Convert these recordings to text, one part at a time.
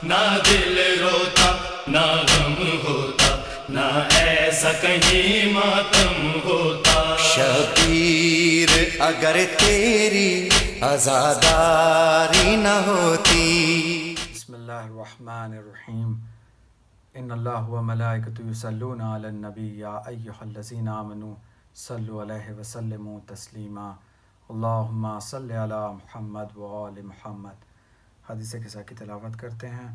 نہ دل روتا نہ غم ہوتا، نہ ایسا کہیں ماتم ہوتا۔ شبیر اگر تیری عزاداری نہ ہوتی۔ بسم اللہ الرحمن الرحیم۔ ان اللہ و ملائکتہ یصلون علی النبی یا ایہا الذین آمنوا صلوا علیہ وسلموا تسلیما۔ اللہم صلی علی محمد و آل محمد۔ حدیث قصہ کی تلاوت کرتے ہیں۔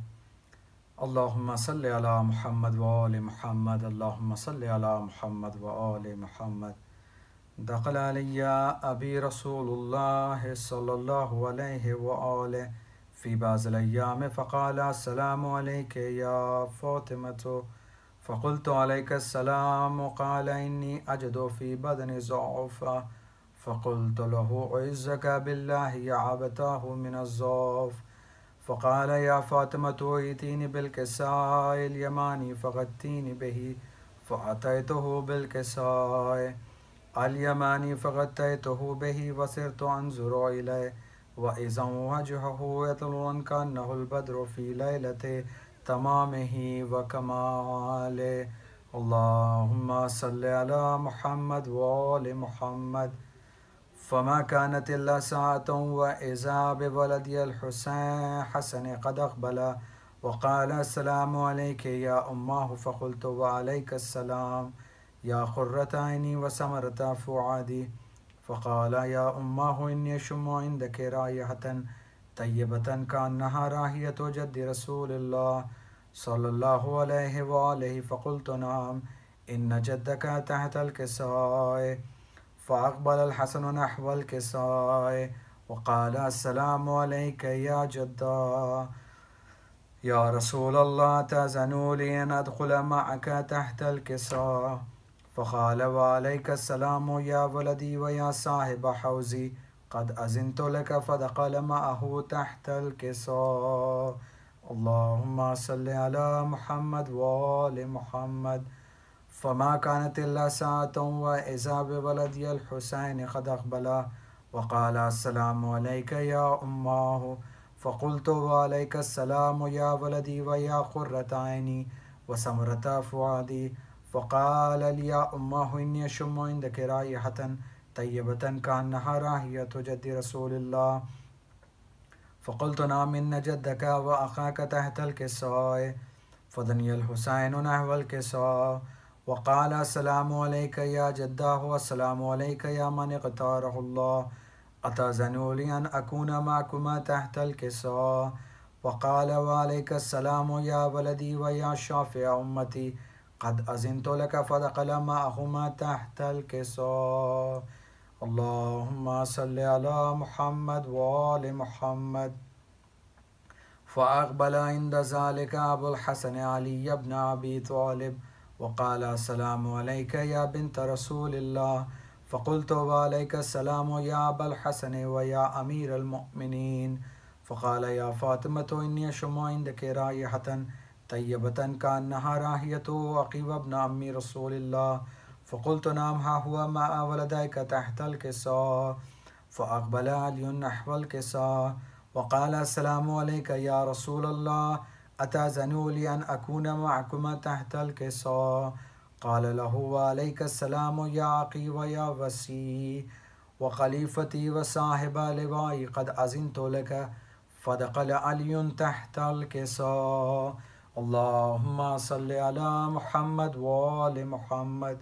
اللہم صلی علی محمد و آل محمد، اللہم صلی علی محمد و آل محمد۔ دخل علی ابی رسول اللہ صلی اللہ علیہ وآلہ فی بعض الایام فقال السلام علیک یا فاطمۃ، فقلت علیک السلام، قال انی اجد فی بدنی ضعفا، فقلت له اعزک باللہ یا ابتاہ من الضعف، فقال یا فاطمۃ ائتینی بالکساء الیمانی فغطینی بہ، فأتیتہ بالکساء الیمانی فغطیتہ بہ وصرت انظر الیہ وإذا وجهه يطلع كأنه البدر في ليلة تمامه وكماله۔ اللهم صل على محمد وآل محمد۔ فما كانت إلا ساعة وإذا بولدي الحسين حسن قد أقبل وقال السلام عليك يا أماه، فقلت وعليك السلام يا قرة عيني وثمرة فؤادي، فقال یا اماہ انی اشم عندک رائحة طیبة کأنها رائحة جد رسول اللہ صلی اللہ علیہ وآلہ، فقلت نعم ان جدک تحت الکساء، فاقبل الحسن نحو الکساء وقال السلام علیک یا جدا یا رسول اللہ، تأذنوا لی ان ادخل معک تحت الکساء، فقال وعليك السلام يا ولدي ويا صاحب حوزي، قد أذنت لك، فدخل معه تحت الكساء۔ اللهم صل على محمد وآل محمد۔ فما كانت إلا ساعة وإذا بولدي الحسين قد أقبل وقال السلام عليك يا أماه، فقلت وعليك السلام يا ولدي ويا قرة عيني وثمرة فؤادي، فقال لي يا أماه إني أشم عندك رائحة طيبة كأنها رائحة جد رسول الله، فقلت نعم إن جدك وأخاك تحت الكساء، فدني الحسين نحو الكساء وقال السلام عليك يا جداه والسلام عليك يا من اختاره الله، أتأذنوا لي أن أكون معكما تحت الكساء، وقال وعليك السلام يا ولدي ويا شافع أمتي، قد أذنت لك، فدخل معهما تحت الكساء۔ اللهم صل على محمد وآل محمد۔ فأقبل عند ذلك أبو الحسن علي بن أبي طالب وقال السلام عليك يا بنت رسول الله، فقلت وعليك السلام يا أبا الحسن ويا أمير المؤمنين، فقال يا فاطمة إني أشم عندك رائحة طيبة كأنها رائحة عقيل ابن عم رسول الله، فقلت نعم ها هو مع ولديك تحت الكساء، فأقبل علي نحو الكساء وقال السلام عليك يا رسول الله، أتأذنوا لي أن أكون معكما تحت الكساء، قال له وعليك السلام يا عقي ويا وسي وخليفتي وصاحب لوائي، قد أذنت لك، فدخل علي تحت الكساء۔ اللهم صل على محمد وآل محمد۔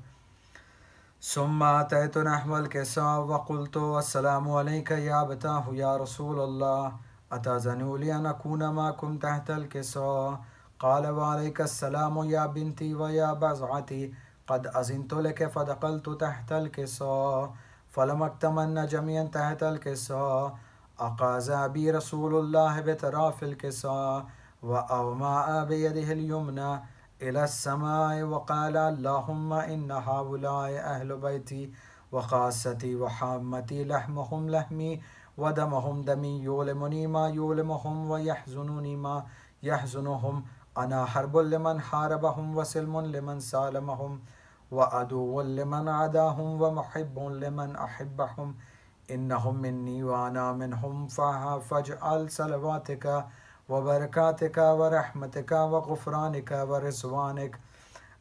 ثم أتيت نحو الكساء وقلت السلام عليك يا أبتاه يا رسول الله، أتأذنوا لي أن أكون معكم تحت الكساء، قال وعليك السلام يا بنتي ويا بضعتي، قد أذنت لك، فدخلت تحت الكساء، فلما اكتملنا جميعا تحت الكساء أخذ بي رسول الله بطرف الكساء وأومأ بيده اليمنى إلى السماء وقال اللهم إن هؤلاء أهل بيتي وخاصتي وحامتي، لحمهم لحمي ودمهم دمي، يؤلمني ما يؤلمهم ويحزنني ما يحزنهم، أنا حرب لمن حاربهم وسلم لمن سالمهم وعدو لمن عداهم ومحب لمن أحبهم، إنهم مني وأنا منهم، فاجعل صلواتك وبركاتك ورحمتك وغفرانك ورضوانك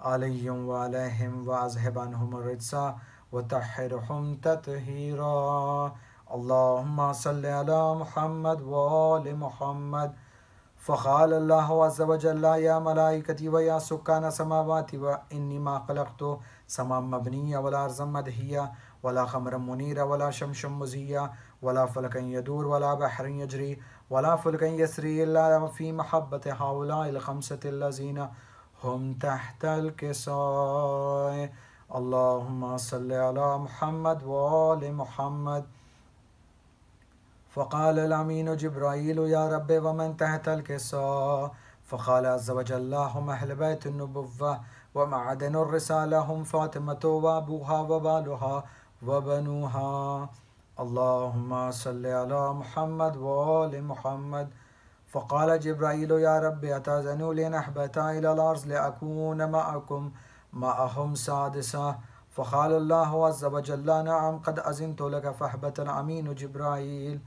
عليهم وعليهم وأذهب عنهم الرجس وطهرهم تطهيرا. اللهم صل على محمد وآل محمد. فقال الله عز وجل يا ملائكتي ويا سكان السماوات وإني ما خلقت سماء مبنية ولا أرضا مدحية ولا خمرا منيرا ولا شمسا مزيا ولا فلكا يدور ولا بحر يجري ولا فلكا يسري إلا في محبة هؤلاء الخمسة الذين هم تحت الكساء. اللهم صل على محمد وآل محمد. فقال الأمين جبرائيل يا رب ومن تحت الكساء؟ فقال عز وجل هم أهل بيت النبوة ومعدن الرسالة هم فاطمة وأبوها وبالها وبنوها. اللهم صل على محمد وآل محمد. فقال جبرائيل يا رب أتأذن لي أن أهبط إلى الأرض لأكون معكم معهم سادسا؟ فقال الله عز وجل نعم قد أذنت لك. فأهبط الأمين جبرائيل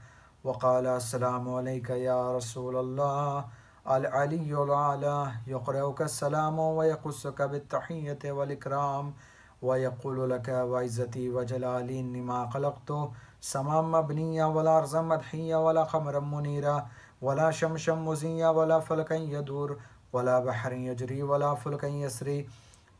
وقال السلام عليك يا رسول الله. العلي الأعلى يقرأك السلام ويقصك بالتحية والإكرام ويقول لك وعزتي وجلالي إني ما خلقت سماء مبنية ولا أرضا مدحية ولا قمرا منيرا ولا شمسا مزيا ولا فلكا يدور ولا بحر يجري ولا فلكا يسري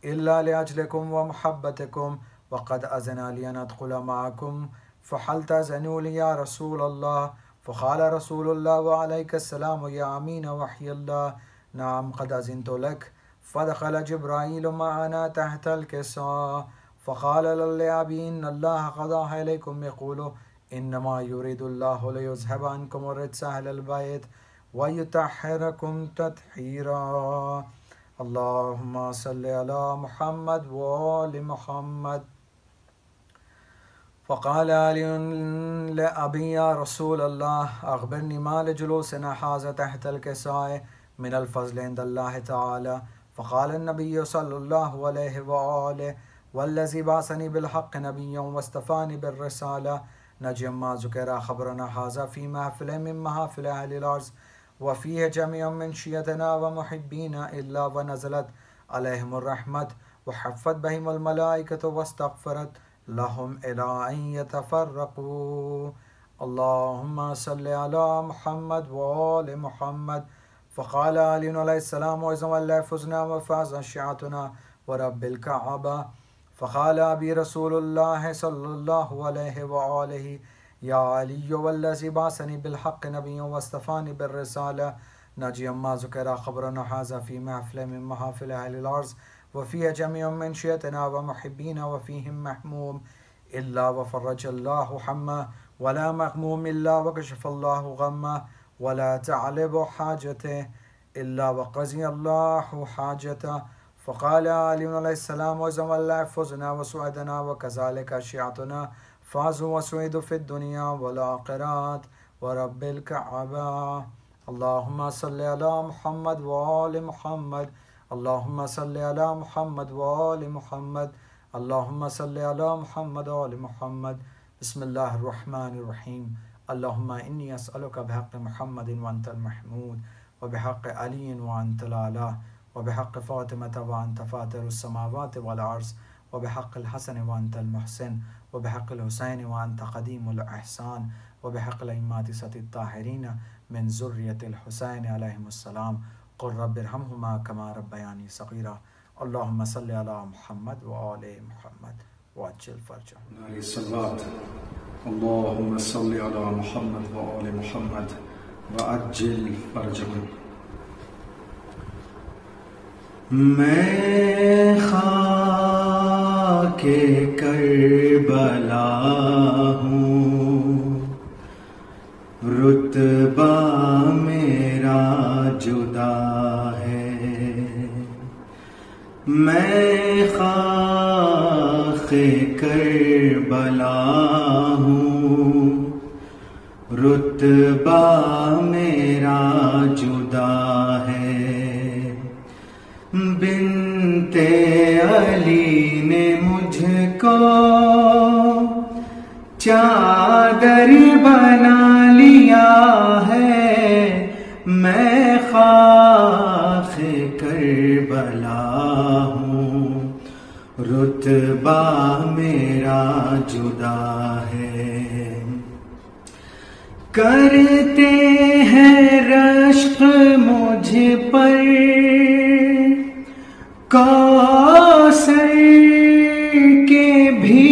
إلا لأجلكم ومحبتكم وقد أذن لي أن أدخل معكم فهل تأذنوا لي يا رسول الله؟ فقال رسول الله وعليك السلام يا أمين وحي الله نعم قد أذنت لك. فدخل جبرائيل معنا تحت الكساء فقال لأبي إن الله قضى إليكم يقول إنما يريد الله ليذهب عنكم الرجس أهل البيت ويطهركم تطهيرا. اللهم صل على محمد وآل محمد. فقال علي لأبي يا رسول الله أخبرني ما لجلوسنا هذا تحت الكساء من الفضل عند الله تعالى. فقال النبي صلى الله عليه وآله والذي بعثني بالحق نبيا واصطفاني بالرسالة نجم ما ذكر خبرنا هذا في محفل من محافل أهل الأرض وفيه جميع من شيتنا ومحبينا إلا ونزلت عليهم الرحمة وحفت بهم الملائكة واستغفرت لهم إلى أن يتفرقوا. اللهم صل على محمد وآل محمد. فقال علي عليه السلام وإذا والله فزنا وفاز شيعتنا ورب الكعبة. فقال أبي رسول الله صلى الله عليه وآله يا علي والذي بعثني بالحق نبيا واصطفاني بالرسالة نجي ما ذكر خبرنا هذا في محفل من محافل أهل الأرض وفيها جميع من شيتنا ومحبينا وفيهم محموم إلا وفرج الله حمه ولا مغموم إلا وكشف الله غمه ولا تعلب حاجته إلا وقضي الله حاجته. فقال علي عليه السلام وإذا والله فزنا وسعدنا وكذلك شيعتنا فازوا وسعدوا في الدنيا والآخرة ورب الكعبة. اللهم صل على محمد وآل محمد. اللهم صل على محمد وآل محمد. اللهم صل على محمد وآل محمد. بسم الله الرحمن الرحيم. اللهم إني أسألك بحق محمد وأنت المحمود وبحق علي وأنت الأعلى وبحق فاطمة وأنت فاطر السماوات والأرض وبحق الحسن وأنت المحسن وبحق الحسين وأنت قديم الإحسان وبحق الأئمة الطاهرين من ذرية الحسين عليهم السلام قل رب ارحمهما كما ربياني صغيرا. اللهم صل على محمد وآل محمد وعجل فرجهم. عليه الصلاة. اللهم صل على محمد وآل محمد وعجل فرجهم. میں خاک کربلا ہوں رتبہ میرا جدا ہے. میں خاک کربلا ہوں رتبہ میرا جدا ہے. بنت علی نے مجھ کو چادر بنا لیا ہے. میں خاک کربلا ہوں، رتبہ میرا جدا ہے۔ کرتے ہیں رشک مجھ پر کوثر کے بھی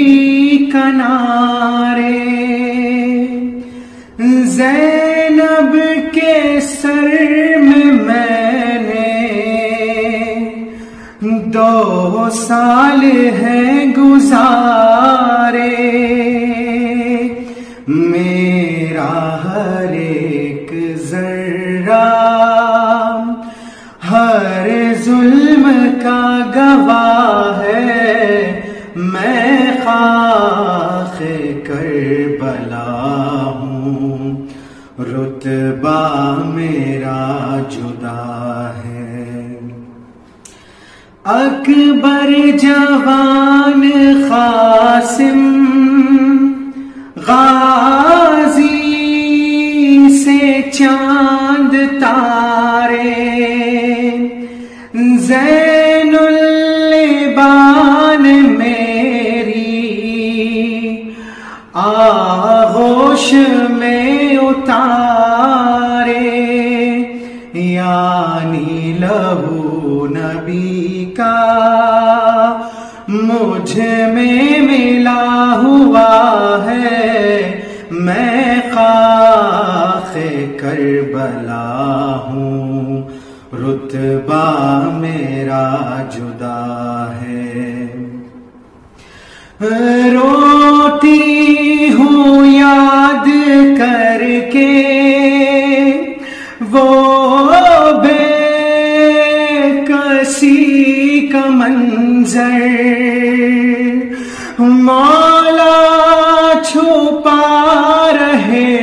کنارے، زینب کے سر میں نے 2 سال ہیں گزارے، میرا ہر ایک ذرہ ہر ظلم کا گواہ ہے، میں خاک کربلا ہوں، رتبہ میرا جدا ہے۔ اکبر جوان قاسم غازی سے چاند تارے، زین البان میری آغوش میں اتارے، یعنی لہو نبی کا مجھ میں ملا ہوا ہے، میں خاک کربلا ہوں، رتبہ میرا جدا ہے۔ روتی ہوں یاد کر کے وہ بے کسی کا منظر، مولا چھپا رہے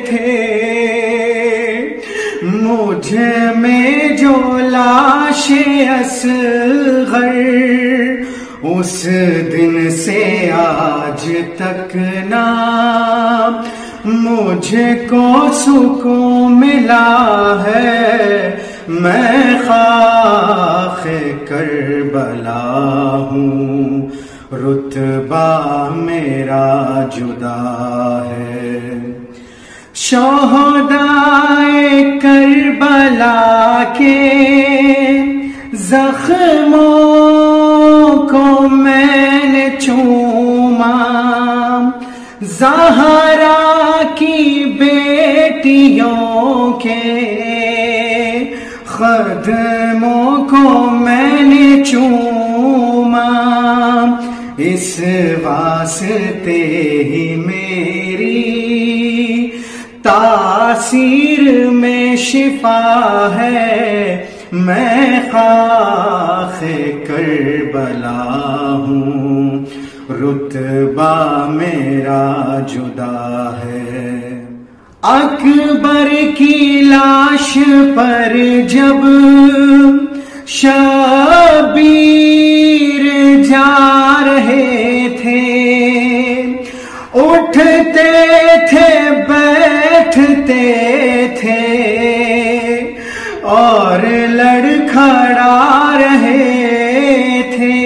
تھے مجھ میں جو لاش اصغر، اس دن سے آج تک نہ مجھ کو سکون ملا ہے، میں خاک کربلا ہوں، رتبہ میرا جدا ہے۔ شہدائے کربلا کے زخموں کو میں نے چوما، زہرا کی بیٹیوں کے قدموں کو میں نے چوما، اس واسطے ہی میری تاثیر میں شفا ہے، میں خاک کربلا ہوں، رتبہ میرا جدا ہے۔ اکبر کی لاش پر جب شبیر جا رہے تھے، اٹھتے تھے بیٹھتے تھے اور لڑکھڑا رہے تھے،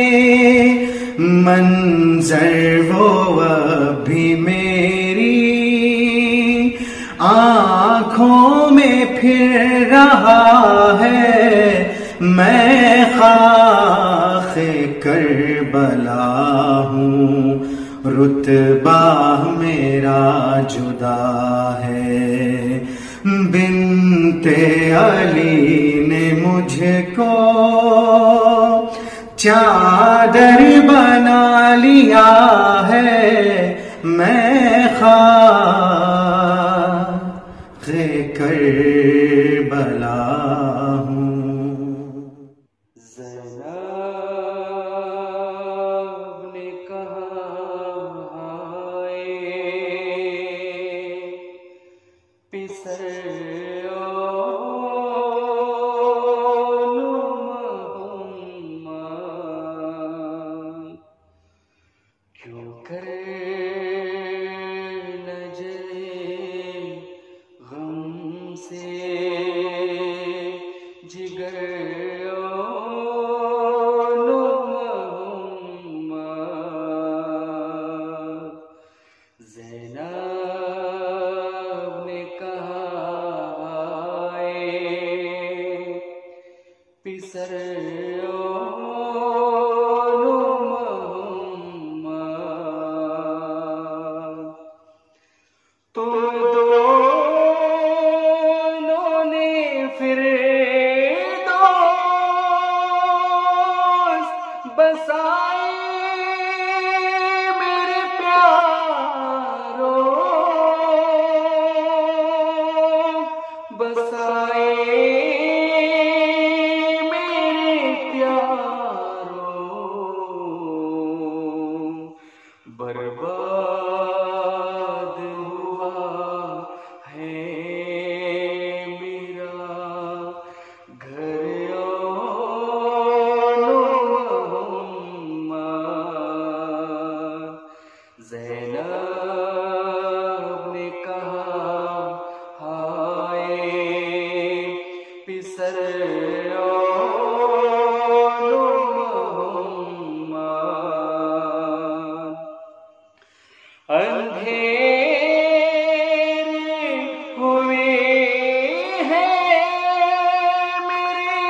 منظر وہ ابھی میری آنکھوں میں پھر رہا ہے، میں خاک کربلا ہوں، رتبہ میرا جدا ہے۔ بنت علی نے مجھ کو چادر بنا لیا ہے، میں خاک کربلا ہوں۔ زینب نے کہا پسر کیوں کر نہ جلے غم سے پسر برباد ہوا ہے میرا گھر محمد. زینب نے کہا ہائے پسر اندھیرے ہوئے ہیں میری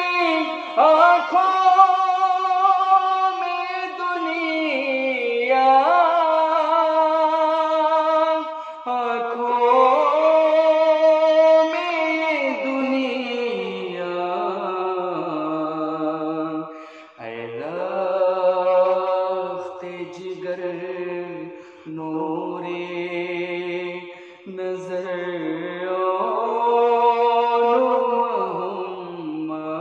آنکھوں میں دنیا، آنکھوں میں دنیا. اے رخت جگر نورے نظر محمد.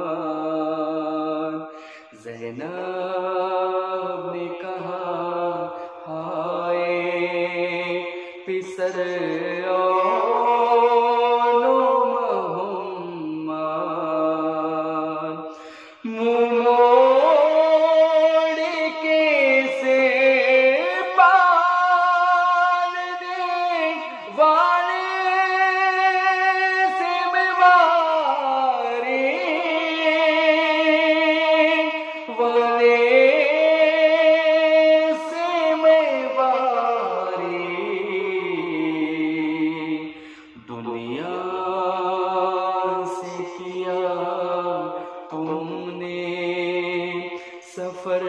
زینب نے کہا ہائے پسر محمد. منہ موڑ کے سے سفر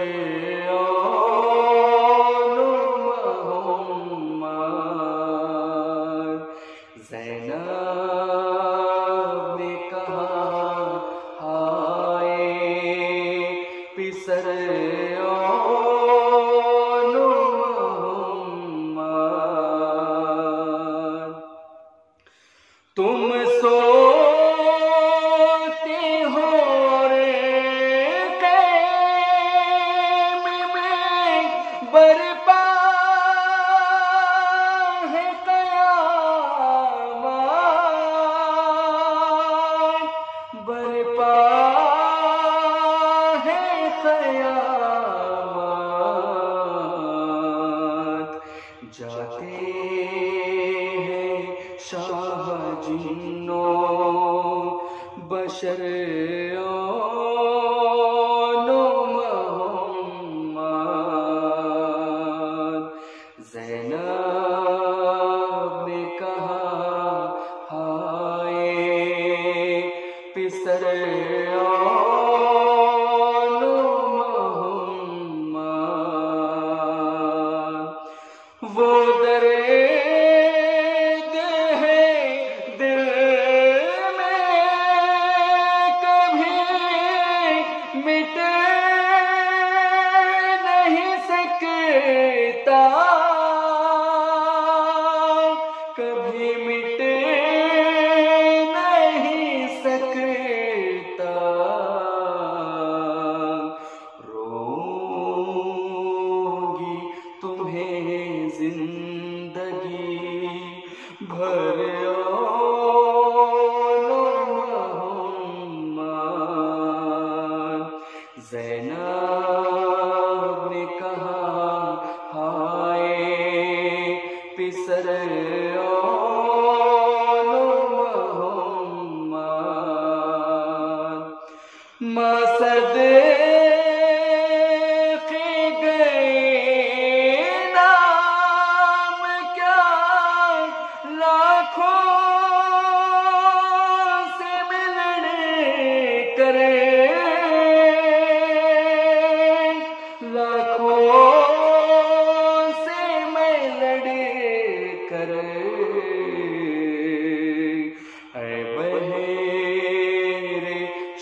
محمد. زینب نے کہا ہائے پسر محمد. تم سوتے ہو برپا ہے قیامت، برپا ہے قیامت. جاتے ہیں شاہ جنوں بشر زینب نے کہا ہائے پسر محمد. وہ درد ہے دل میں کبھی مٹ نہیں سکتا، کبھی مٹ نہیں سکتا. روں گی تمہیں زندگی بھر محمد. زینب نے کہا ہائے پسر محمد. ماں صدق گئے نام کیا لاکھوں سے ملنے کرے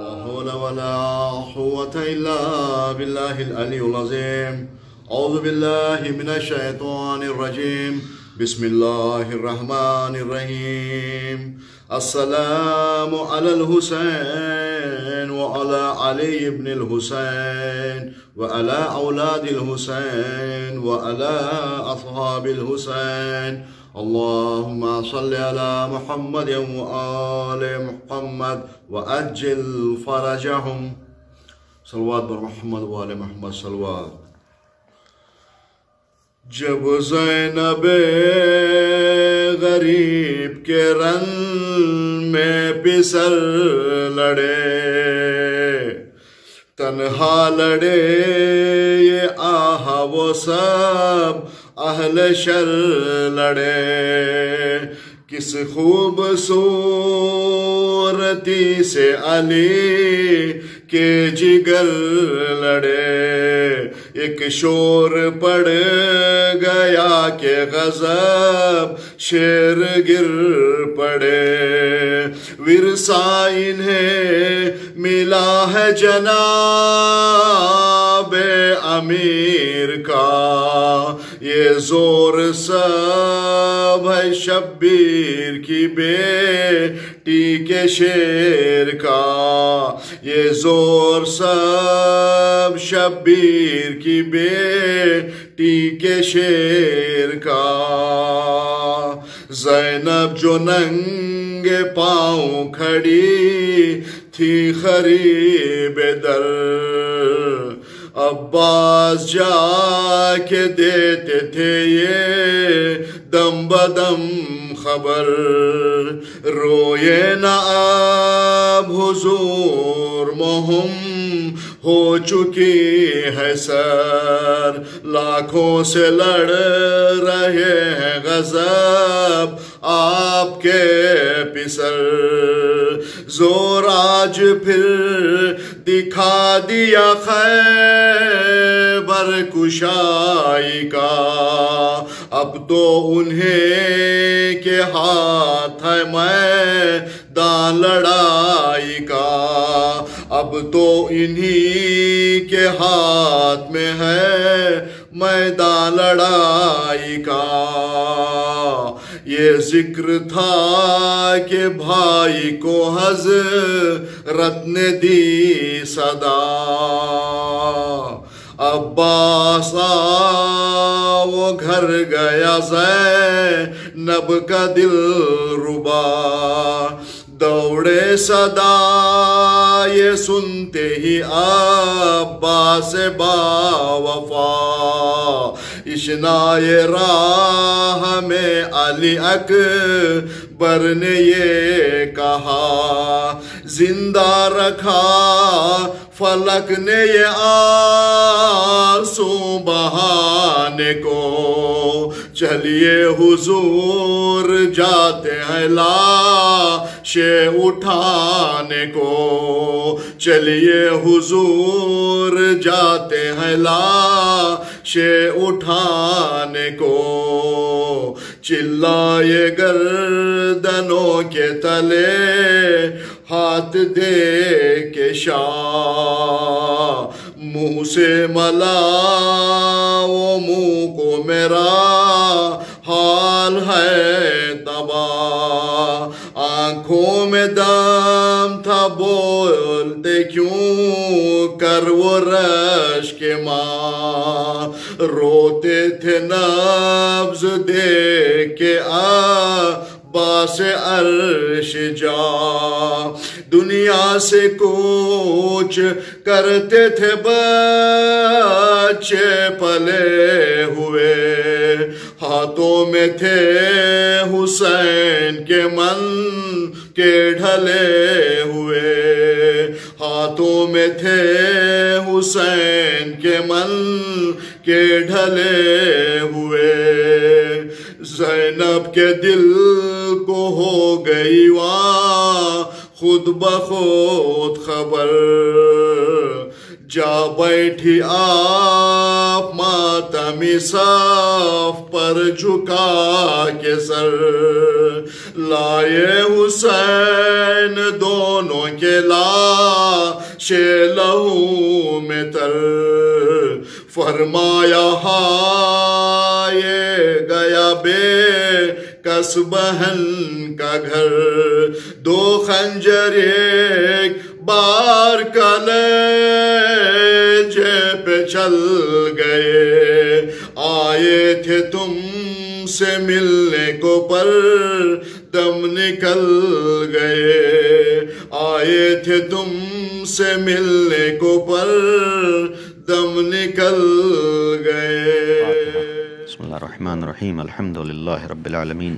لا حول ولا قوة إلا بالله العلي العظيم. أعوذ بالله من الشيطان الرجيم. بسم الله الرحمن الرحيم. السلام على الحسين وعلى علي بن الحسين وعلى أولاد الحسين وعلى أصحاب الحسين. اللهم صل على محمد وآل محمد وأجل فرجهم. صلوات بر محمد وآل محمد صلوات. جب زینب غریب کے رن میں پسر لڑے، تنہا لڑے یہ آہا وہ سب اہل شر لڑے، کس خوبصورتی سے علی کے جگر لڑے، ایک شور پڑ گیا کہ غضب شیر گر پڑے، ورثہ انہیں ملا ہے جناب امیر کا، یہ زور سب ہے شبیر کی بیٹی کے شیر کا، یہ زور سب شبیر کی بیٹی کے شیر کا۔ زینب جو ننگے پاؤں کھڑی تھی قریب در، عباس جا کے دیتے تھے یہ دم بدم خبر، روئے نہ اب حضور مہم ہو چکی ہے سر، لاکھوں سے لڑ رہے ہیں غضب آپ کے پسر، زور آج پھر دکھا دیا خیبر کشائی کا، اب تو انہیں کے ہاتھ ہے میدان لڑائی کا، اب تو انہی کے ہاتھ میں ہے میدان لڑائی کا۔ یہ ذکر تھا کہ بھائی کو حضرت نے دی صدا، عباس وہ گھر گیا زینب کا دل ربا، دوڑے صدا یہ سنتے ہی عباس با وفا، اشنائے راہ میں علی اکبر نے یہ کہا، زندہ رکھا فلک نے یہ آنسو بہانے کو، چلیے حضور جاتے ہیں لاشیں اٹھانے کو، چلیے حضور جاتے ہیں لاشیں اٹھانے کو، چلائے گردنوں کے تلے ہاتھ دے کے شاہ، منہ سے ملا وہ منہ کو میرا حال ہے تباہ، آنکھوں میں دم تھا بولتے کیوں کر وہ رشک ماں، روتے تھے نبض دیکھ کے عباس عرش جا، دنیا سے کوچ کرتے تھے بچے پلے ہوئے، ہاتھوں میں تھے حسین کے من کے ڈھلے ہوئے، ہاتھوں میں تھے حسین کے من کے ڈھلے ہوئے، زینب کے دل کو ہو گئی وہاں خود بخود خبر، جا بیٹھی آپ ماتمی صف پر جھکا کے سر، لائے حسین دونوں کے لاش لہو میں تر، فرمایا ہائے گیا بے کس بہن کا گھر، دو خنجر ایک بار کلیجے پہ چل گئے، آئے تھے تم سے ملنے کو پر دم نکل گئے، آئے تھے تم سے ملنے کو پر دم نکل گئے۔ بسم اللہ الرحمن الرحیم، الحمدللہ رب العالمین،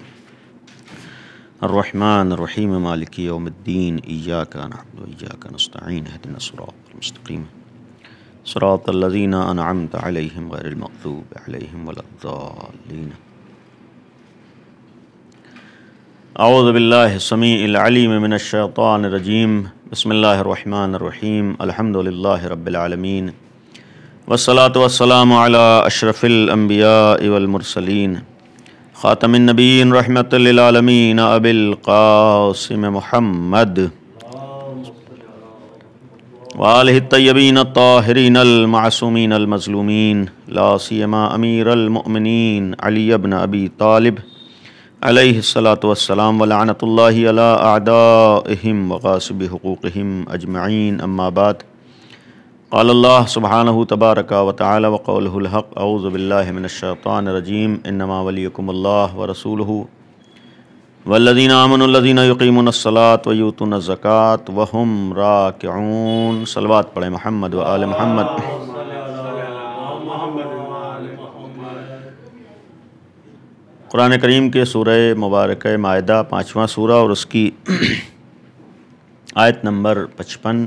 الرحمن الرحیم، مالک یوم الدین، ایاک نعبد و ایاک نستعین، اہدنا الصراط المستقیم، صراط الذین انعمت علیہم غیر المغضوب علیہم ولا الضالین۔ اعوذ باللہ السمیع العلیم من الشیطان الرجیم، بسم اللہ الرحمن الرحیم، الحمدللہ رب العالمین، والصلاة والسلام علی اشرف الانبیاء والمرسلین، خاتم النبیین رحمۃ للعالمین، ابی القاسم محمد وآلہ الطیبین الطاہرین المعصومین المظلومین، لا سیما امیر المؤمنین علی بن ابی طالب علیہ الصلاۃ والسلام، ولعنۃ اللہ علی اعدائہم وغاصب حقوقہم اجمعین، اما بعد، قال اللہ سبحانہ تبارک و تعالی وقولہ الحق، اعوذ باللہ من الشیطان الرجیم، انما ولیکم اللہ ورسولہ والذین آمنوا الذین یقیمون الصلاۃ ویؤتون الزکاۃ وہم راکعون۔ صلوات پڑھیں محمد و آل محمد۔ قرآن کریم کے سورہ مبارکہ مائدہ 5واں سورہ اور اس کی آیت نمبر 55،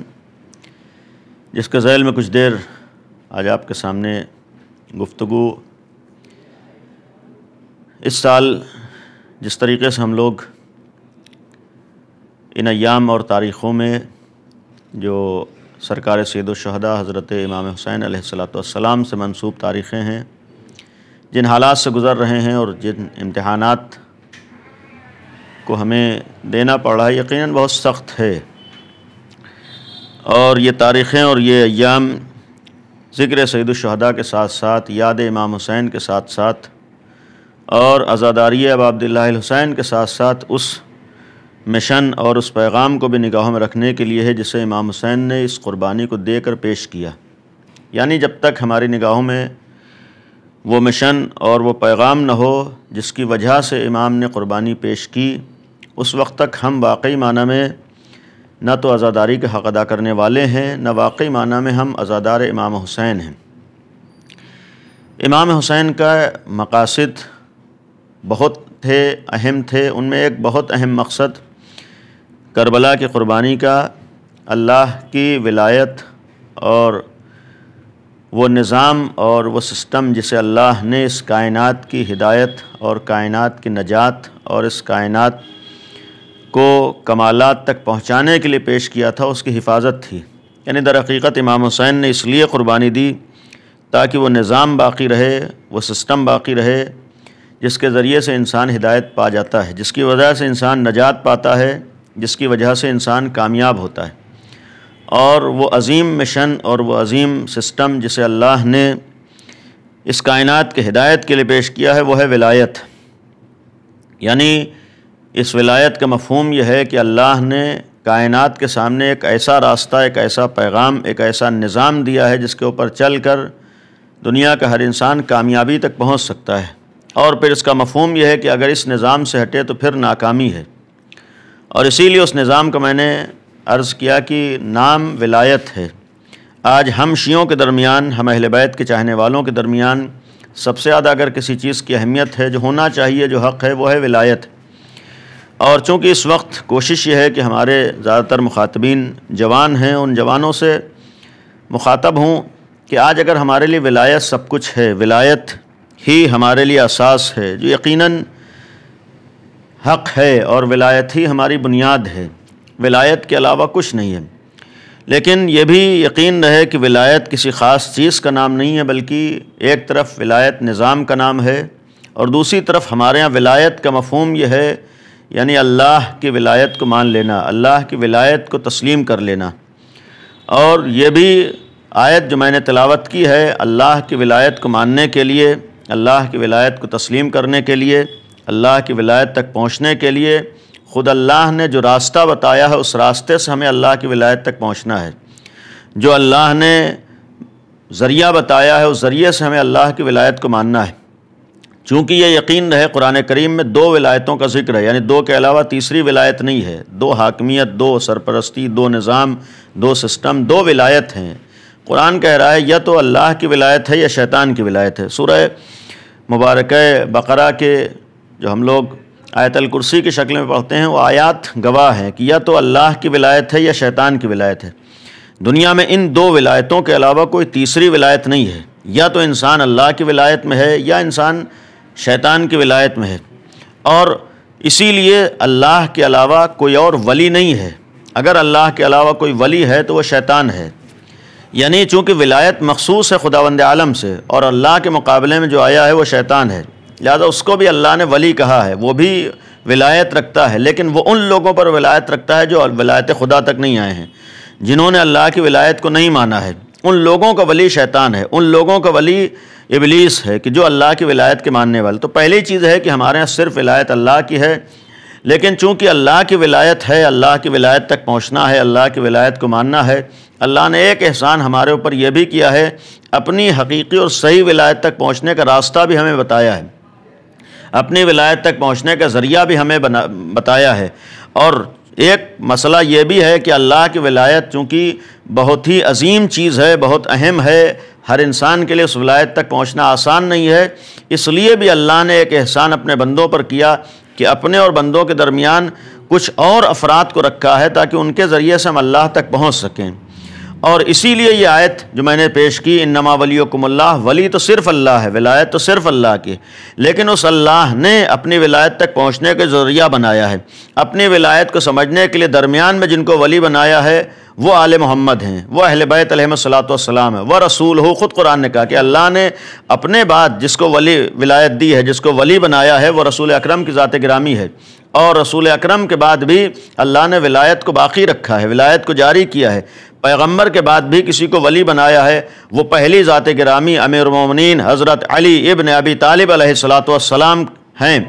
جس کے ذیل میں کچھ دیر آج آپ کے سامنے گفتگو، اس سال جس طریقے سے ہم لوگ ان ایام اور تاریخوں میں جو سرکار سید الشہداء حضرت امام حسین علیہ السلام سے منسوب تاریخیں ہیں، جن حالات سے گزر رہے ہیں اور جن امتحانات کو ہمیں دینا پڑ رہا ہے، یقیناً بہت سخت ہے، اور یہ تاریخیں اور یہ ایام ذکر سید الشہداء کے ساتھ ساتھ یاد امام حسین کے ساتھ ساتھ اور عزاداری ابا عبداللہ الحسین کے ساتھ ساتھ اس مشن اور اس پیغام کو بھی نگاہوں میں رکھنے کے لیے ہے جسے امام حسین نے اس قربانی کو دے کر پیش کیا۔ یعنی جب تک ہماری نگاہوں میں وہ مشن اور وہ پیغام نہ ہو جس کی وجہ سے امام نے قربانی پیش کی، اس وقت تک ہم واقعی معنی میں نہ تو عزاداری کے حق ادا کرنے والے ہیں، نہ واقعی معنی میں ہم عزادار امام حسین ہیں۔ امام حسین کا مقاصد بہت تھے، اہم تھے، ان میں ایک بہت اہم مقصد کربلا کی قربانی کا اللہ کی ولایت اور وہ نظام اور وہ سسٹم جسے اللہ نے اس کائنات کی ہدایت اور کائنات کی نجات اور اس کائنات کو کمالات تک پہنچانے کے لیے پیش کیا تھا، اس کی حفاظت تھی۔ یعنی در حقیقت امام حسین نے اس لیے قربانی دی تاکہ وہ نظام باقی رہے، وہ سسٹم باقی رہے جس کے ذریعے سے انسان ہدایت پا جاتا ہے، جس کی وجہ سے انسان نجات پاتا ہے، جس کی وجہ سے انسان کامیاب ہوتا ہے۔ اور وہ عظیم مشن اور وہ عظیم سسٹم جسے اللہ نے اس کائنات کے ہدایت کے لیے پیش کیا ہے وہ ہے ولایت۔ یعنی اس ولایت کا مفہوم یہ ہے کہ اللہ نے کائنات کے سامنے ایک ایسا راستہ، ایک ایسا پیغام، ایک ایسا نظام دیا ہے جس کے اوپر چل کر دنیا کا ہر انسان کامیابی تک پہنچ سکتا ہے، اور پھر اس کا مفہوم یہ ہے کہ اگر اس نظام سے ہٹے تو پھر ناکامی ہے۔ اور اسی لیے اس نظام کو میں نے عرض کیا کہ نام ولایت ہے۔ آج ہم شیعوں کے درمیان، ہم اہل بیت کے چاہنے والوں کے درمیان سب سے زیادہ اگر کسی چیز کی اہمیت ہے، جو ہونا چاہیے، جو حق ہے، وہ ہے ولایت۔ اور چونکہ اس وقت کوشش یہ ہے کہ ہمارے زیادہ تر مخاطبین جوان ہیں، ان جوانوں سے مخاطب ہوں کہ آج اگر ہمارے لیے ولایت سب کچھ ہے، ولایت ہی ہمارے لیے اساس ہے، جو یقیناً حق ہے اور ولایت ہی ہماری بنیاد ہے، ولایت کے علاوہ کچھ نہیں ہے۔ لیکن یہ بھی یقین رہے کہ ولایت کسی خاص چیز کا نام نہیں ہے، بلکہ ایک طرف ولایت نظام کا نام ہے اور دوسری طرف ہمارے ہاں ولایت کا مفہوم یہ ہے، یعنی اللہ کی ولایت کو مان لینا، اللہ کی ولایت کو تسلیم کر لینا۔ اور یہ بھی آیت جو میں نے تلاوت کی ہے، اللہ کی ولایت کو ماننے کے لیے، اللہ کی ولایت کو تسلیم کرنے کے لیے، اللہ کی ولایت تک پہنچنے کے لیے خود اللہ نے جو راستہ بتایا ہے اس راستے سے ہمیں اللہ کی ولایت تک پہنچنا ہے۔ جو اللہ نے ذریعہ بتایا ہے اس ذریعے سے ہمیں اللہ کی ولایت کو ماننا ہے۔ چونکہ یہ یقین رہے قرآن کریم میں 2 ولایتوں کا ذکر ہے، یعنی 2 کے علاوہ تیسری ولایت نہیں ہے، 2 حاکمیت، 2 سرپرستی، 2 نظام، 2 سسٹم، 2 ولایت ہیں۔ قرآن کہہ رہا ہے یا تو اللہ کی ولایت ہے یا شیطان کی ولایت ہے۔ سورہ مبارکہ بقرہ کے جو ہم لوگ آیت الکرسی کی شکل میں پڑھتے ہیں وہ آیات گواہ ہیں کہ یا تو اللہ کی ولایت ہے یا شیطان کی ولایت ہے۔ دنیا میں ان 2 ولایتوں کے علاوہ کوئی تیسری ولایت نہیں ہے، یا تو انسان اللہ کی ولایت میں ہے یا انسان شیطان کی ولایت میں ہے۔ اور اسی لیے اللہ کے علاوہ کوئی اور ولی نہیں ہے۔ اگر اللہ کے علاوہ کوئی ولی ہے تو وہ شیطان ہے، یعنی چونکہ ولایت مخصوص ہے خداوند عالم سے اور اللہ کے مقابلے میں جو آیا ہے وہ شیطان ہے، لہذا اس کو بھی اللہ نے ولی کہا ہے، وہ بھی ولایت رکھتا ہے، لیکن وہ ان لوگوں پر ولایت رکھتا ہے جو ولایت خدا تک نہیں آئے ہیں، جنہوں نے اللہ کی ولایت کو نہیں مانا ہے۔ ان لوگوں کا ولی شیطان ہے، ان لوگوں کا ولی ابلیس ہے کہ جو اللہ کی ولایت کے ماننے والے۔ تو پہلی چیز ہے کہ ہمارے ہاں صرف ولایت اللہ کی ہے، لیکن چونکہ اللہ کی ولایت ہے، اللہ کی ولایت تک پہنچنا ہے، اللہ کی ولایت کو ماننا ہے۔ اللہ نے ایک احسان ہمارے اوپر یہ بھی کیا ہے، اپنی حقیقی اور صحیح ولایت تک پہنچنے کا راستہ بھی ہمیں بتایا ہے، اپنی ولایت تک پہنچنے کا ذریعہ بھی ہمیں بتایا ہے۔ اور ایک مسئلہ یہ بھی ہے کہ اللہ کی ولایت چونکہ بہت ہی عظیم چیز ہے، بہت اہم ہے، ہر انسان کے لیے اس ولایت تک پہنچنا آسان نہیں ہے، اس لیے بھی اللہ نے ایک احسان اپنے بندوں پر کیا کہ اپنے اور بندوں کے درمیان کچھ اور افراد کو رکھا ہے تاکہ ان کے ذریعے سے ہم اللہ تک پہنچ سکیں۔ اور اسی لیے یہ آیت جو میں نے پیش کی، انما ولیکم اللہ، ولی تو صرف اللہ ہے، ولایت تو صرف اللہ کی، لیکن اس اللہ نے اپنی ولایت تک پہنچنے کے ذریعہ بنایا ہے۔ اپنی ولایت کو سمجھنے کے لیے درمیان میں جن کو ولی بنایا ہے وہ آل محمد ہیں، وہ اہل بیت علیہم الصلوۃ والسلام ہیں، وہ رسول ہو۔ خود قرآن نے کہا کہ اللہ نے اپنے بعد جس کو ولی ولایت دی ہے، جس کو ولی بنایا ہے، وہ رسول اکرم کی ذات گرامی ہے، اور رسول اکرم کے بعد بھی اللہ نے ولایت کو باقی رکھا ہے، ولایت کو جاری کیا ہے۔ پیغمبر کے بعد بھی کسی کو ولی بنایا ہے، وہ پہلی ذات گرامی امیر المومنین حضرت علی ابن ابی طالب علیہ الصلوۃ والسلام ہیں۔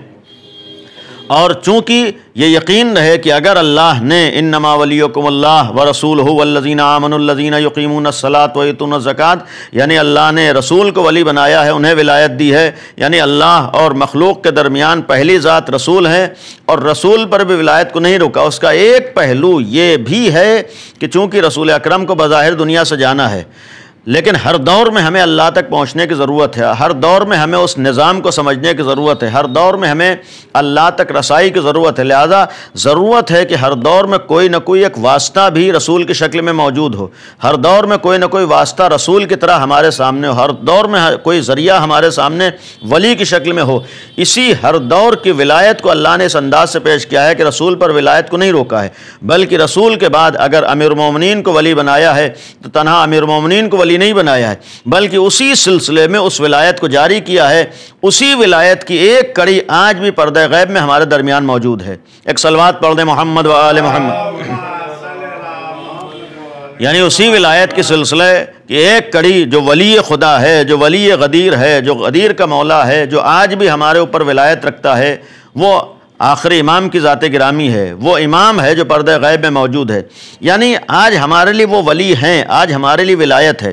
اور چونکہ یہ یقین رہے کہ اگر اللہ نے انما ولیکم اللہ ورسولہ والذین آمنوا الذین یقیمون الصلاۃ ویؤتون الزکوٰۃ، یعنی اللہ نے رسول کو ولی بنایا ہے، انہیں ولایت دی ہے، یعنی اللہ اور مخلوق کے درمیان پہلی ذات رسول ہے، اور رسول پر بھی ولایت کو نہیں روکا۔ اس کا ایک پہلو یہ بھی ہے کہ چونکہ رسول اکرم کو بظاہر دنیا سے جانا ہے، لیکن ہر دور میں ہمیں اللہ تک پہنچنے کی ضرورت ہے، ہر دور میں ہمیں اس نظام کو سمجھنے کی ضرورت ہے، ہر دور میں ہمیں اللہ تک رسائی کی ضرورت ہے، لہذا ضرورت ہے کہ ہر دور میں کوئی نہ کوئی ایک واسطہ بھی رسول کی شکل میں موجود ہو، ہر دور میں کوئی نہ کوئی واسطہ رسول کی طرح ہمارے سامنے ہو، ہر دور میں کوئی ذریعہ ہمارے سامنے ولی کی شکل میں ہو۔ اسی ہر دور کی ولایت کو اللہ نے اس انداز سے پیش کیا ہے کہ رسول پر ولایت کو نہیں روکا ہے، بلکہ رسول کے بعد اگر امیر المومنین کو ولی بنایا ہے تو تنہا امیر المومنین کو ولی نہیں بنایا ہے، بلکہ اسی سلسلے میں اس ولایت کو جاری کیا ہے۔ اسی ولایت کی ایک کڑی آج بھی پردہ غیب میں ہمارے درمیان موجود ہے۔ ایک صلوات پڑھ دیں محمد و آل محمد، یعنی اسی ولایت کے سلسلے کی ایک کڑی جو ولی خدا ہے، جو ولی غدیر ہے، جو غدیر کا مولا ہے، جو آج بھی ہمارے اوپر ولایت رکھتا ہے، وہ آخری امام کی ذات گرامی ہے، وہ امام ہے جو پردہ غیب میں موجود ہے۔ یعنی آج ہمارے لیے وہ ولی ہیں، آج ہمارے لیے ولایت ہے۔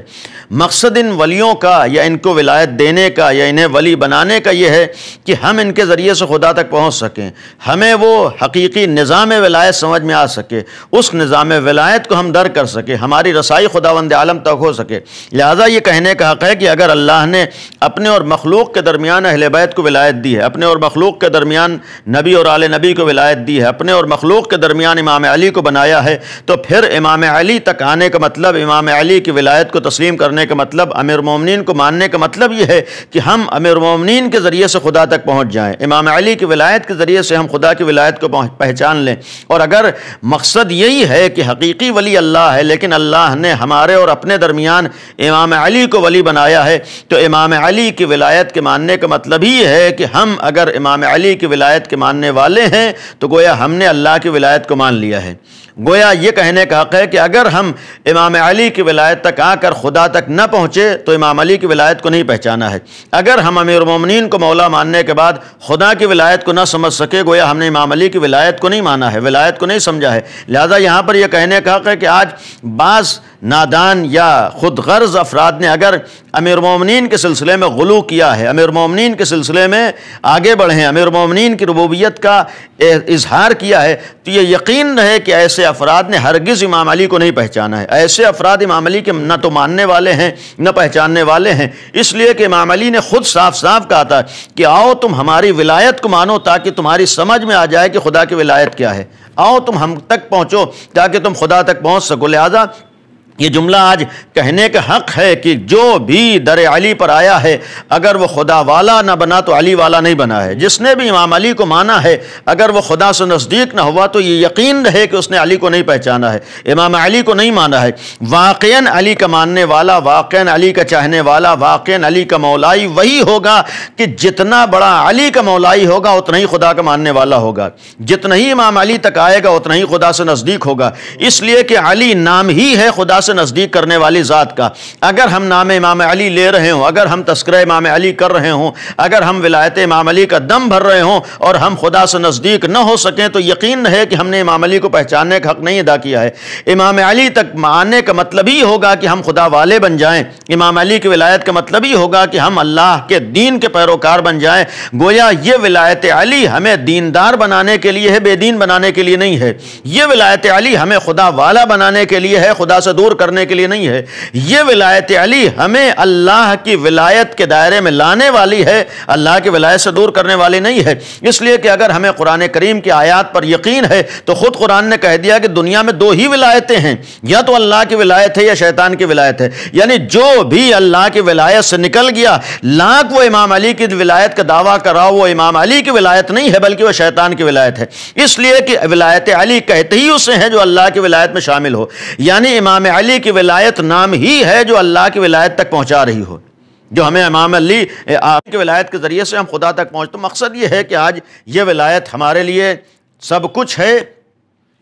مقصد ان ولیوں کا یا ان کو ولایت دینے کا یا انہیں ولی بنانے کا یہ ہے کہ ہم ان کے ذریعے سے خدا تک پہنچ سکیں، ہمیں وہ حقیقی نظام ولایت سمجھ میں آ سکے، اس نظام ولایت کو ہم در کر سکیں، ہماری رسائی خداوند عالم تک ہو سکے۔ لہٰذا یہ کہنے کا حق ہے کہ اگر اللہ نے اپنے اور مخلوق کے درمیان اہل بیت کو ولایت دی ہے، اپنے اور مخلوق کے درمیان نبی اور آل نبی کو ولایت دی ہے، اپنے اور مخلوق کے درمیان امام علی کو بنایا ہے، تو پھر امام علی تک آنے کا مطلب، امام علی کی ولایت کو تسلیم کرنے کا مطلب، امیر المومنین کو ماننے کا مطلب یہ ہے کہ ہم امیر المومنین کے ذریعے سے خدا تک پہنچ جائیں، امام علی کی ولایت کے ذریعے سے ہم خدا کی ولایت کو پہچان لیں۔ اور اگر مقصد یہی ہے کہ حقیقی ولی اللہ ہے لیکن اللہ نے ہمارے اور اپنے درمیان امام علی کو ولی بنایا ہے، تو امام علی کی ولایت کے ماننے کا مطلب ہی ہے کہ ہم اگر امام علی کی ولایت کے ماننے والے ہیں تو گویا ہم نے اللہ کی ولایت کو مان لیا ہے۔ گویا یہ کہنے کا حق ہے کہ اگر ہم امام علی کی ولایت تک آ کر خدا تک نہ پہنچے تو امام علی کی ولایت کو نہیں پہچانا ہے۔ اگر ہم امیر المومنین کو مولا ماننے کے بعد خدا کی ولایت کو نہ سمجھ سکے، گویا ہم نے امام علی کی ولایت کو نہیں مانا ہے، ولایت کو نہیں سمجھا ہے۔ لہذا یہاں پر یہ کہنے کا حق ہے کہ آج بعض نادان یا خود غرض افراد نے اگر امیر المومنین کے سلسلے میں غلو کیا ہے، امیر المومنین کے سلسلے میں آگے بڑھے ہیں، امیر المومنین کی ربوبیت کا اظہار کیا ہے، تو یہ یقین رہے کہ ایسے افراد نے ہرگز امام علی کو نہیں پہچانا ہے۔ ایسے افراد امام علی کے نہ تو ماننے والے ہیں نہ پہچاننے والے ہیں، اس لیے کہ امام علی نے خود صاف صاف کہا تھا کہ آؤ تم ہماری ولایت کو مانو تاکہ تمہاری سمجھ میں آ جائے کہ خدا کی ولایت کیا ہے، آؤ تم ہم تک پہنچو تاکہ تم خدا تک پہنچ سکو۔ لہذا یہ جملہ آج کہنے کا حق ہے کہ جو بھی در علی پر آیا ہے اگر وہ خدا والا نہ بنا تو علی والا نہیں بنا ہے۔ جس نے بھی امام علی کو مانا ہے اگر وہ خدا سے نزدیک نہ ہوا تو یہ یقین رہے کہ اس نے علی کو نہیں پہچانا ہے، امام علی کو نہیں مانا ہے۔ واقعاً علی کا ماننے والا، واقعاً علی کا چاہنے والا، واقعاً علی کا مولائی وہی ہوگا کہ جتنا بڑا علی کا مولائی ہوگا اتنا ہی خدا کا ماننے والا ہوگا، جتنا ہی امام علی تک آئے گا اتنا ہی خدا سے نزدیک ہوگا، اس لیے کہ علی نام ہی ہے خدا سے نزدیک کرنے والی ذات کا۔ اگر ہم نام امام علی لے رہے ہوں، اگر ہم تذکرہ امام علی کر رہے ہوں، اگر ہم ولایت امام علی کا دم بھر رہے ہوں اور ہم خدا سے نزدیک نہ ہو سکیں تو یقین ہے کہ ہم نے امام علی کو پہچاننے کا حق نہیں ادا کیا ہے۔ امام علی تک آنے کا مطلب ہی ہوگا کہ ہم خدا والے بن جائیں، امام علی کی ولایت کا مطلب ہی ہوگا کہ ہم اللہ کے دین کے پیروکار بن جائیں۔ گویا یہ ولایت علی ہمیں دیندار بنانے کے لیے ہے، بے دین بنانے کے لیے نہیں ہے۔ یہ ولایت علی ہمیں خدا والا بنانے کے لیے ہے، خدا سے دور کرنے کے لیے نہیں ہے۔ یہ ولایت علی ہمیں اللہ کی ولایت کے دائرے میں لانے والی ہے، اللہ کی ولایت سے دور کرنے والی نہیں ہے۔ اس لیے کہ اگر ہمیں قرآن کریم کی آیات پر یقین ہے تو خود قرآن نے کہہ دیا کہ دنیا میں دو ہی ولایتیں ہیں، یا تو اللہ کی ولایت ہے یا شیطان کی ولایت ہے، یعنی جو بھی اللہ کی ولایت سے نکل گیا لاکھ وہ امام علی کی ولایت کا دعویٰ کرا، وہ امام علی کی ولایت نہیں ہے بلکہ وہ شیطان کی ولایت ہے۔ اس لیے کہ ولایت علی کہتے ہی اسے ہیں جو اللہ کی ولایت میں شامل ہو، یعنی امام علی کی ولایت نام ہی ہے جو اللہ کی ولایت تک پہنچا رہی ہو، جو ہمیں امام علی کی ولایت کے ذریعے سے ہم خدا تک پہنچ۔ تو مقصد یہ ہے کہ آج یہ ولایت ہمارے لیے سب کچھ ہے،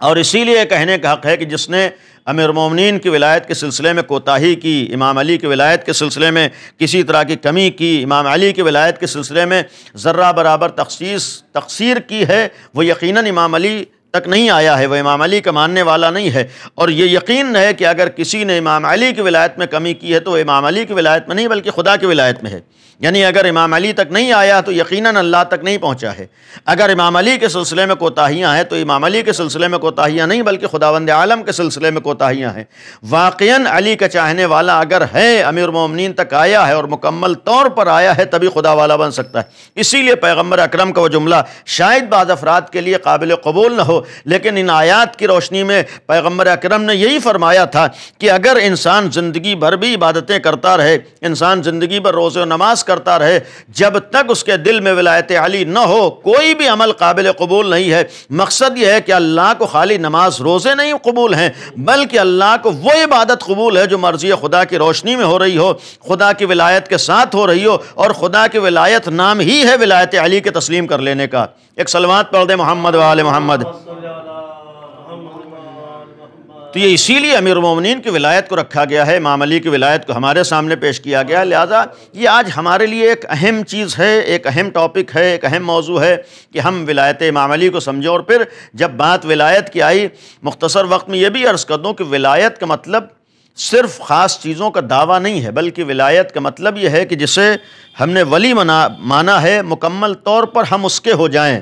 اور اسی لیے کہنے کا حق ہے کہ جس نے امیر المومنین کی ولایت کے سلسلے میں کوتاہی کی، امام علی کی ولایت کے سلسلے میں کسی طرح کی کمی کی، امام علی کی ولایت کے سلسلے میں ذرہ برابر تقصیر کی ہے، وہ یقیناً امام علی تک نہیں آیا ہے، وہ امام علی کا ماننے والا نہیں ہے۔ اور یہ یقین ہے کہ اگر کسی نے امام علی کی ولایت میں کمی کی ہے تو وہ امام علی کی ولایت میں نہیں بلکہ خدا کی ولایت میں ہے، یعنی اگر امام علی تک نہیں آیا تو یقیناً اللہ تک نہیں پہنچا ہے۔ اگر امام علی کے سلسلے میں کوتاہیاں ہیں تو امام علی کے سلسلے میں کوتاہیاں نہیں بلکہ خداوند عالم کے سلسلے میں کوتاہیاں ہیں۔ واقعاً علی کا چاہنے والا اگر ہے، امیر المومنین تک آیا ہے اور مکمل طور پر آیا ہے، تبھی خدا والا بن سکتا ہے۔ اسی لیے پیغمبر اکرم کا وہ جملہ شاید بعض افراد کے لیے قابل قبول نہ ہو، لیکن ان آیات کی روشنی میں پیغمبر اکرم نے یہی فرمایا تھا کہ اگر انسان زندگی بھر بھی عبادتیں کرتا رہے، انسان زندگی بھر روزے و نماز کرتا رہے، جب تک اس کے دل میں ولایت علی نہ ہو کوئی بھی عمل قابل قبول نہیں ہے۔ مقصد یہ ہے کہ اللہ کو خالی نماز روزے نہیں قبول ہیں بلکہ اللہ کو وہ عبادت قبول ہے جو مرضی خدا کی روشنی میں ہو رہی ہو، خدا کی ولایت کے ساتھ ہو رہی ہو، اور خدا کی ولایت نام ہی ہے ولایت علی کے تسلیم کر لینے کا۔ ایک صلوات پڑھ دیں محمد و آل محمد۔ تو یہ اسی لیے امیر المومنین کی ولایت کو رکھا گیا ہے، امام علی کی ولایت کو ہمارے سامنے پیش کیا گیا ہے۔ لہٰذا یہ آج ہمارے لیے ایک اہم چیز ہے، ایک اہم ٹاپک ہے، ایک اہم موضوع ہے کہ ہم ولایت امام علی کو سمجھیں۔ اور پھر جب بات ولایت کی آئی، مختصر وقت میں یہ بھی عرض کر دوں کہ ولایت کا مطلب صرف خاص چیزوں کا دعویٰ نہیں ہے، بلکہ ولایت کا مطلب یہ ہے کہ جسے ہم نے ولی مانا ہے مکمل طور پر ہم اس کے ہو جائیں،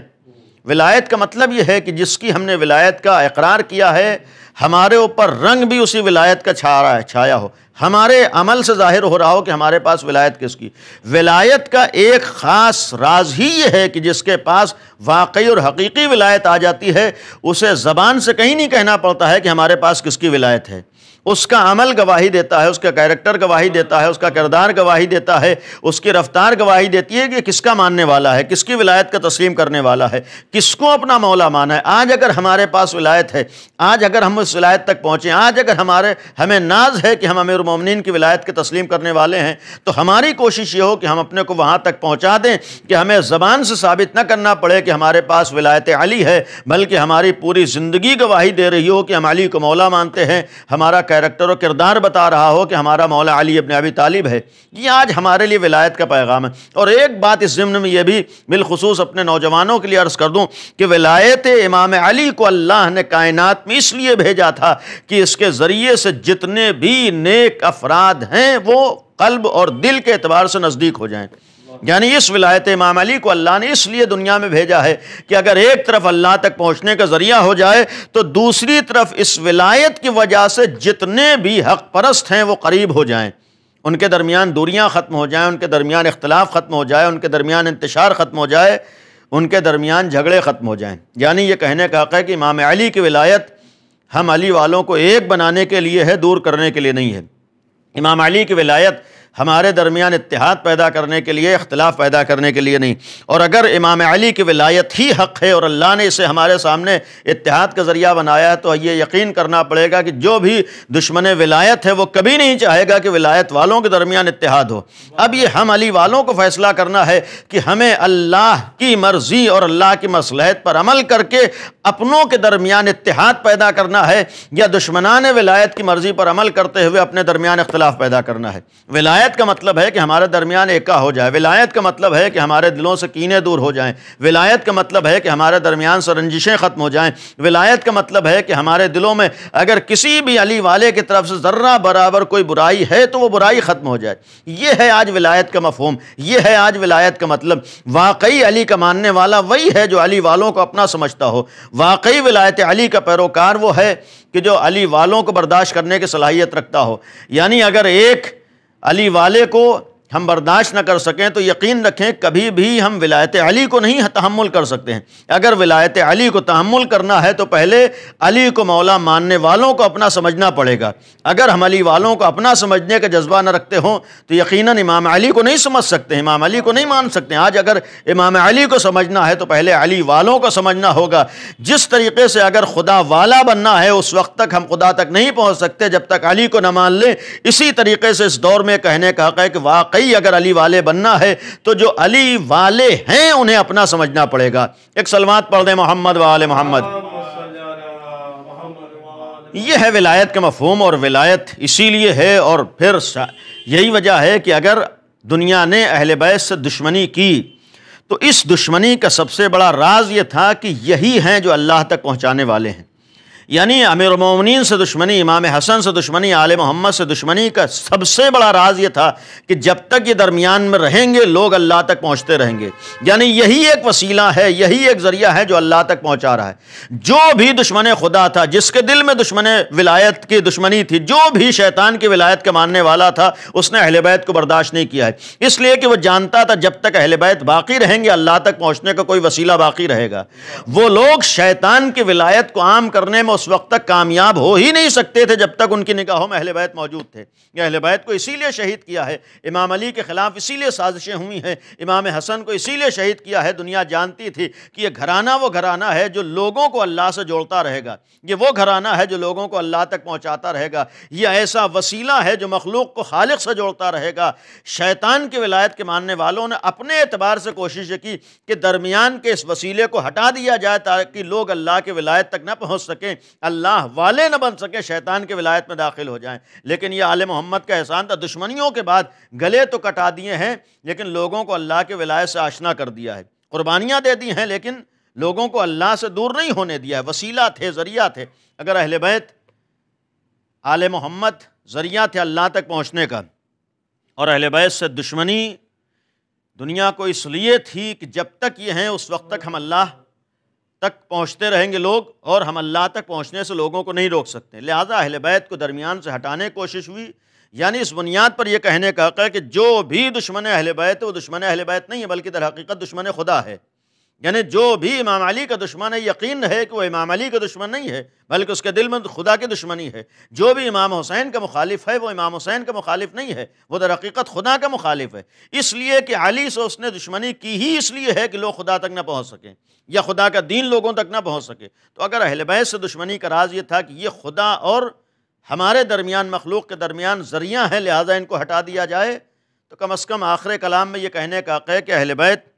ولایت کا مطلب یہ ہے کہ جس کی ہم نے ولایت کا اقرار کیا ہے ہمارے اوپر رنگ بھی اسی ولایت کا چھایا ہو، ہمارے عمل سے ظاہر ہو رہا ہو کہ ہمارے پاس ولایت کس کی۔ ولایت کا ایک خاص راز ہی یہ ہے کہ جس کے پاس واقعی اور حقیقی ولایت آ جاتی ہے اسے زبان سے کہیں نہیں کہنا پڑتا ہے کہ ہمارے پاس کس کی ولایت ہے، اس کا عمل گواہی دیتا ہے، اس کا کیریکٹر گواہی دیتا ہے، اس کا کردار گواہی دیتا ہے، اس کی رفتار گواہی دیتی ہے کہ کس کا ماننے والا ہے، کس کی ولایت کا تسلیم کرنے والا ہے، کس کو اپنا مولا مانا ہے۔ آج اگر ہمارے پاس ولایت ہے، آج اگر ہم اس ولایت تک پہنچے، آج اگر ہمیں ناز ہے کہ ہم امیر المومنین کی ولایت کے تسلیم کرنے والے ہیں، تو ہماری کوشش یہ ہو کہ ہم اپنے کو وہاں تک پہنچا دیں کہ ہمیں زبان سے ثابت نہ کرنا پڑے کہ ہمارے پاس ولایت علی ہے، بلکہ ہماری پوری زندگی گواہی دے رہی ہو کہ ہم علی کو مولا مانتے ہیں، ہمارا کیریکٹر و کردار بتا رہا ہو کہ ہمارا مولا علی ابن ابی طالب ہے۔ یہ آج ہمارے لیے ولایت کا پیغام ہے۔ اور ایک بات اس ضمن میں یہ بھی بالخصوص اپنے نوجوانوں کے لیے عرض کر دوں کہ ولایت امام علی کو اللہ نے کائنات میں اس لیے بھیجا تھا کہ اس کے ذریعے سے جتنے بھی نیک افراد ہیں وہ قلب اور دل کے اعتبار سے نزدیک ہو جائیں۔ یعنی اس ولایت امام علی کو اللہ نے اس لیے دنیا میں بھیجا ہے کہ اگر ایک طرف اللہ تک پہنچنے کا ذریعہ ہو جائے تو دوسری طرف اس ولایت کی وجہ سے جتنے بھی حق پرست ہیں وہ قریب ہو جائیں، ان کے درمیان دوریاں ختم ہو جائیں، ان کے درمیان اختلاف ختم ہو جائے، ان کے درمیان انتشار ختم ہو جائے، ان کے درمیان جھگڑے ختم ہو جائیں۔ یعنی یہ کہنے کا حق ہے کہ امام علی کی ولایت ہم علی والوں کو ایک بنانے کے لیے ہے، دور کرنے کے لیے نہیں ہے۔ امام علی کی ولایت ہمارے درمیان اتحاد پیدا کرنے کے لیے، اختلاف پیدا کرنے کے لیے نہیں۔ اور اگر امام علی کی ولایت ہی حق ہے اور اللہ نے اسے ہمارے سامنے اتحاد کا ذریعہ بنایا ہے تو یہ یقین کرنا پڑے گا کہ جو بھی دشمن ولایت ہے وہ کبھی نہیں چاہے گا کہ ولایت والوں کے درمیان اتحاد ہو۔ اب یہ ہم علی والوں کو فیصلہ کرنا ہے کہ ہمیں اللہ کی مرضی اور اللہ کی مصلحت پر عمل کر کے اپنوں کے درمیان اتحاد پیدا کرنا ہے، یا دشمنان ولایت کی مرضی پر عمل کرتے ہوئے اپنے درمیان اختلاف پیدا کرنا ہے۔ ولایت کا مطلب ہے کہ ہمارے درمیان ایکا ہو جائے، ولایت کا مطلب ہے کہ ہمارے دلوں سے کینے دور ہو جائیں، ولایت کا مطلب ہے کہ ہمارے درمیان سے رنجشیں ختم ہو جائیں، ولایت کا مطلب ہے کہ ہمارے دلوں میں اگر کسی بھی علی والے کی طرف سے ذرہ برابر کوئی برائی ہے تو وہ برائی ختم ہو جائے۔ یہ ہے آج ولایت کا مفہوم، یہ ہے آج ولایت کا مطلب۔ واقعی علی کا ماننے والا وہی ہے جو علی والوں کو اپنا سمجھتا ہو۔ واقعی ولایت علی کا پیروکار وہ ہے کہ جو علی والوں کو برداشت کرنے کی صلاحیت رکھتا ہو۔ یعنی اگر ایک علی والے کو ہم برداشت نہ کر سکیں تو یقین رکھیں کبھی بھی ہم ولایت علی کو نہیں تحمل کر سکتے ہیں۔ اگر ولایت علی کو تحمل کرنا ہے تو پہلے علی کو مولا ماننے والوں کو اپنا سمجھنا پڑے گا۔ اگر ہم علی والوں کو اپنا سمجھنے کا جذبہ نہ رکھتے ہوں تو یقیناً امام علی کو نہیں سمجھ سکتے، امام علی کو نہیں مان سکتے۔ آج اگر امام علی کو سمجھنا ہے تو پہلے علی والوں کو سمجھنا ہوگا۔ جس طریقے سے اگر خدا والا بننا ہے اس وقت تک ہم خدا تک نہیں پہنچ سکتے جب تک علی کو نہ مان لیں، اسی طریقے سے اس دور میں کہنے کا حق ہے کہ واقعی اگر علی والے بننا ہے تو جو علی والے ہیں انہیں اپنا سمجھنا پڑے گا۔ ایک سلوات پڑھ دیں محمد و آل محمد۔ یہ ہے ولایت کا مفہوم، اور ولایت اسی لیے ہے، اور پھر یہی وجہ ہے کہ اگر دنیا نے اہل بیت سے دشمنی کی تو اس دشمنی کا سب سے بڑا راز یہ تھا کہ یہی ہیں جو اللہ تک پہنچانے والے ہیں۔ یعنی امیر المومنین سے دشمنی، امام حسن سے دشمنی، آل محمد سے دشمنی کا سب سے بڑا راز یہ تھا کہ جب تک یہ درمیان میں رہیں گے لوگ اللہ تک پہنچتے رہیں گے۔ یعنی یہی ایک وسیلہ ہے، یہی ایک ذریعہ ہے جو اللہ تک پہنچا رہا ہے۔ جو بھی دشمن خدا تھا، جس کے دل میں دشمن ولایت کی دشمنی تھی، جو بھی شیطان کی ولایت کا ماننے والا تھا، اس نے اہل بیت کو برداشت نہیں کیا ہے، اس لیے کہ وہ جانتا تھا جب تک اہل بیت باقی رہیں گے اللہ تک پہنچنے کا کوئی وسیلہ باقی رہے گا۔ وہ لوگ شیطان کی ولایت کو عام کرنے میں اس وقت تک کامیاب ہو ہی نہیں سکتے تھے جب تک ان کی نگاہوں میں اہل بیت موجود تھے۔ اہل بیت کو اسی لیے شہید کیا ہے، امام علی کے خلاف اسی لیے سازشیں ہوئی ہیں، امام حسن کو اسی لیے شہید کیا ہے۔ دنیا جانتی تھی کہ یہ گھرانہ وہ گھرانہ ہے جو لوگوں کو اللہ سے جوڑتا رہے گا، یہ وہ گھرانہ ہے جو لوگوں کو اللہ تک پہنچاتا رہے گا، یہ ایسا وسیلہ ہے جو مخلوق کو خالق سے جوڑتا رہے گا۔ شیطان کی ولایت کے ماننے والوں نے اپنے اعتبار سے کوشش کی کہ درمیان کے اس وسیلے کو ہٹا دیا جائے تاکہ لوگ اللہ کی ولایت تک نہ پہنچ سکیں، اللہ والے نہ بن سکے، شیطان کی ولایت میں داخل ہو جائیں۔ لیکن یہ آل محمد کا احسان تھا، دشمنیوں کے بعد گلے تو کٹا دیے ہیں لیکن لوگوں کو اللہ کے ولایت سے آشنا کر دیا ہے، قربانیاں دے دی ہیں لیکن لوگوں کو اللہ سے دور نہیں ہونے دیا ہے۔ وسیلہ تھے، ذریعہ تھے۔ اگر اہل بیت آل محمد ذریعہ تھے اللہ تک پہنچنے کا، اور اہل بیت سے دشمنی دنیا کو اس لیے تھی کہ جب تک یہ ہیں اس وقت تک ہم اللہ تک پہنچتے رہیں گے لوگ، اور ہم اللہ تک پہنچنے سے لوگوں کو نہیں روک سکتے۔ لہٰذا اہل بیت کو درمیان سے ہٹانے کی کوشش ہوئی، یعنی اس بنیاد پر یہ کہنے کا حق ہے کہ جو بھی دشمن اہل بیت ہے وہ دشمن اہل بیت نہیں ہے، بلکہ در حقیقت دشمن خدا ہے۔ یعنی جو بھی امام علی کا دشمن ہے، یقین ہے کہ وہ امام علی کا دشمن نہیں ہے، بلکہ اس کے دل میں خدا کی دشمنی ہے۔ جو بھی امام حسین کا مخالف ہے وہ امام حسین کا مخالف نہیں ہے، وہ در حقیقت خدا کا مخالف ہے، اس لیے کہ علی سے اس نے دشمنی کی ہی اس لیے ہے کہ لوگ خدا تک نہ پہنچ سکیں یا خدا کا دین لوگوں تک نہ پہنچ سکے۔ تو اگر اہل بیت سے دشمنی کا راز یہ تھا کہ یہ خدا اور ہمارے درمیان، مخلوق کے درمیان ذریعہ ہیں، لہٰذا ان کو ہٹا دیا جائے، تو کم از کم آخر کلام میں یہ کہنے کا حق ہے کہ اہل بیت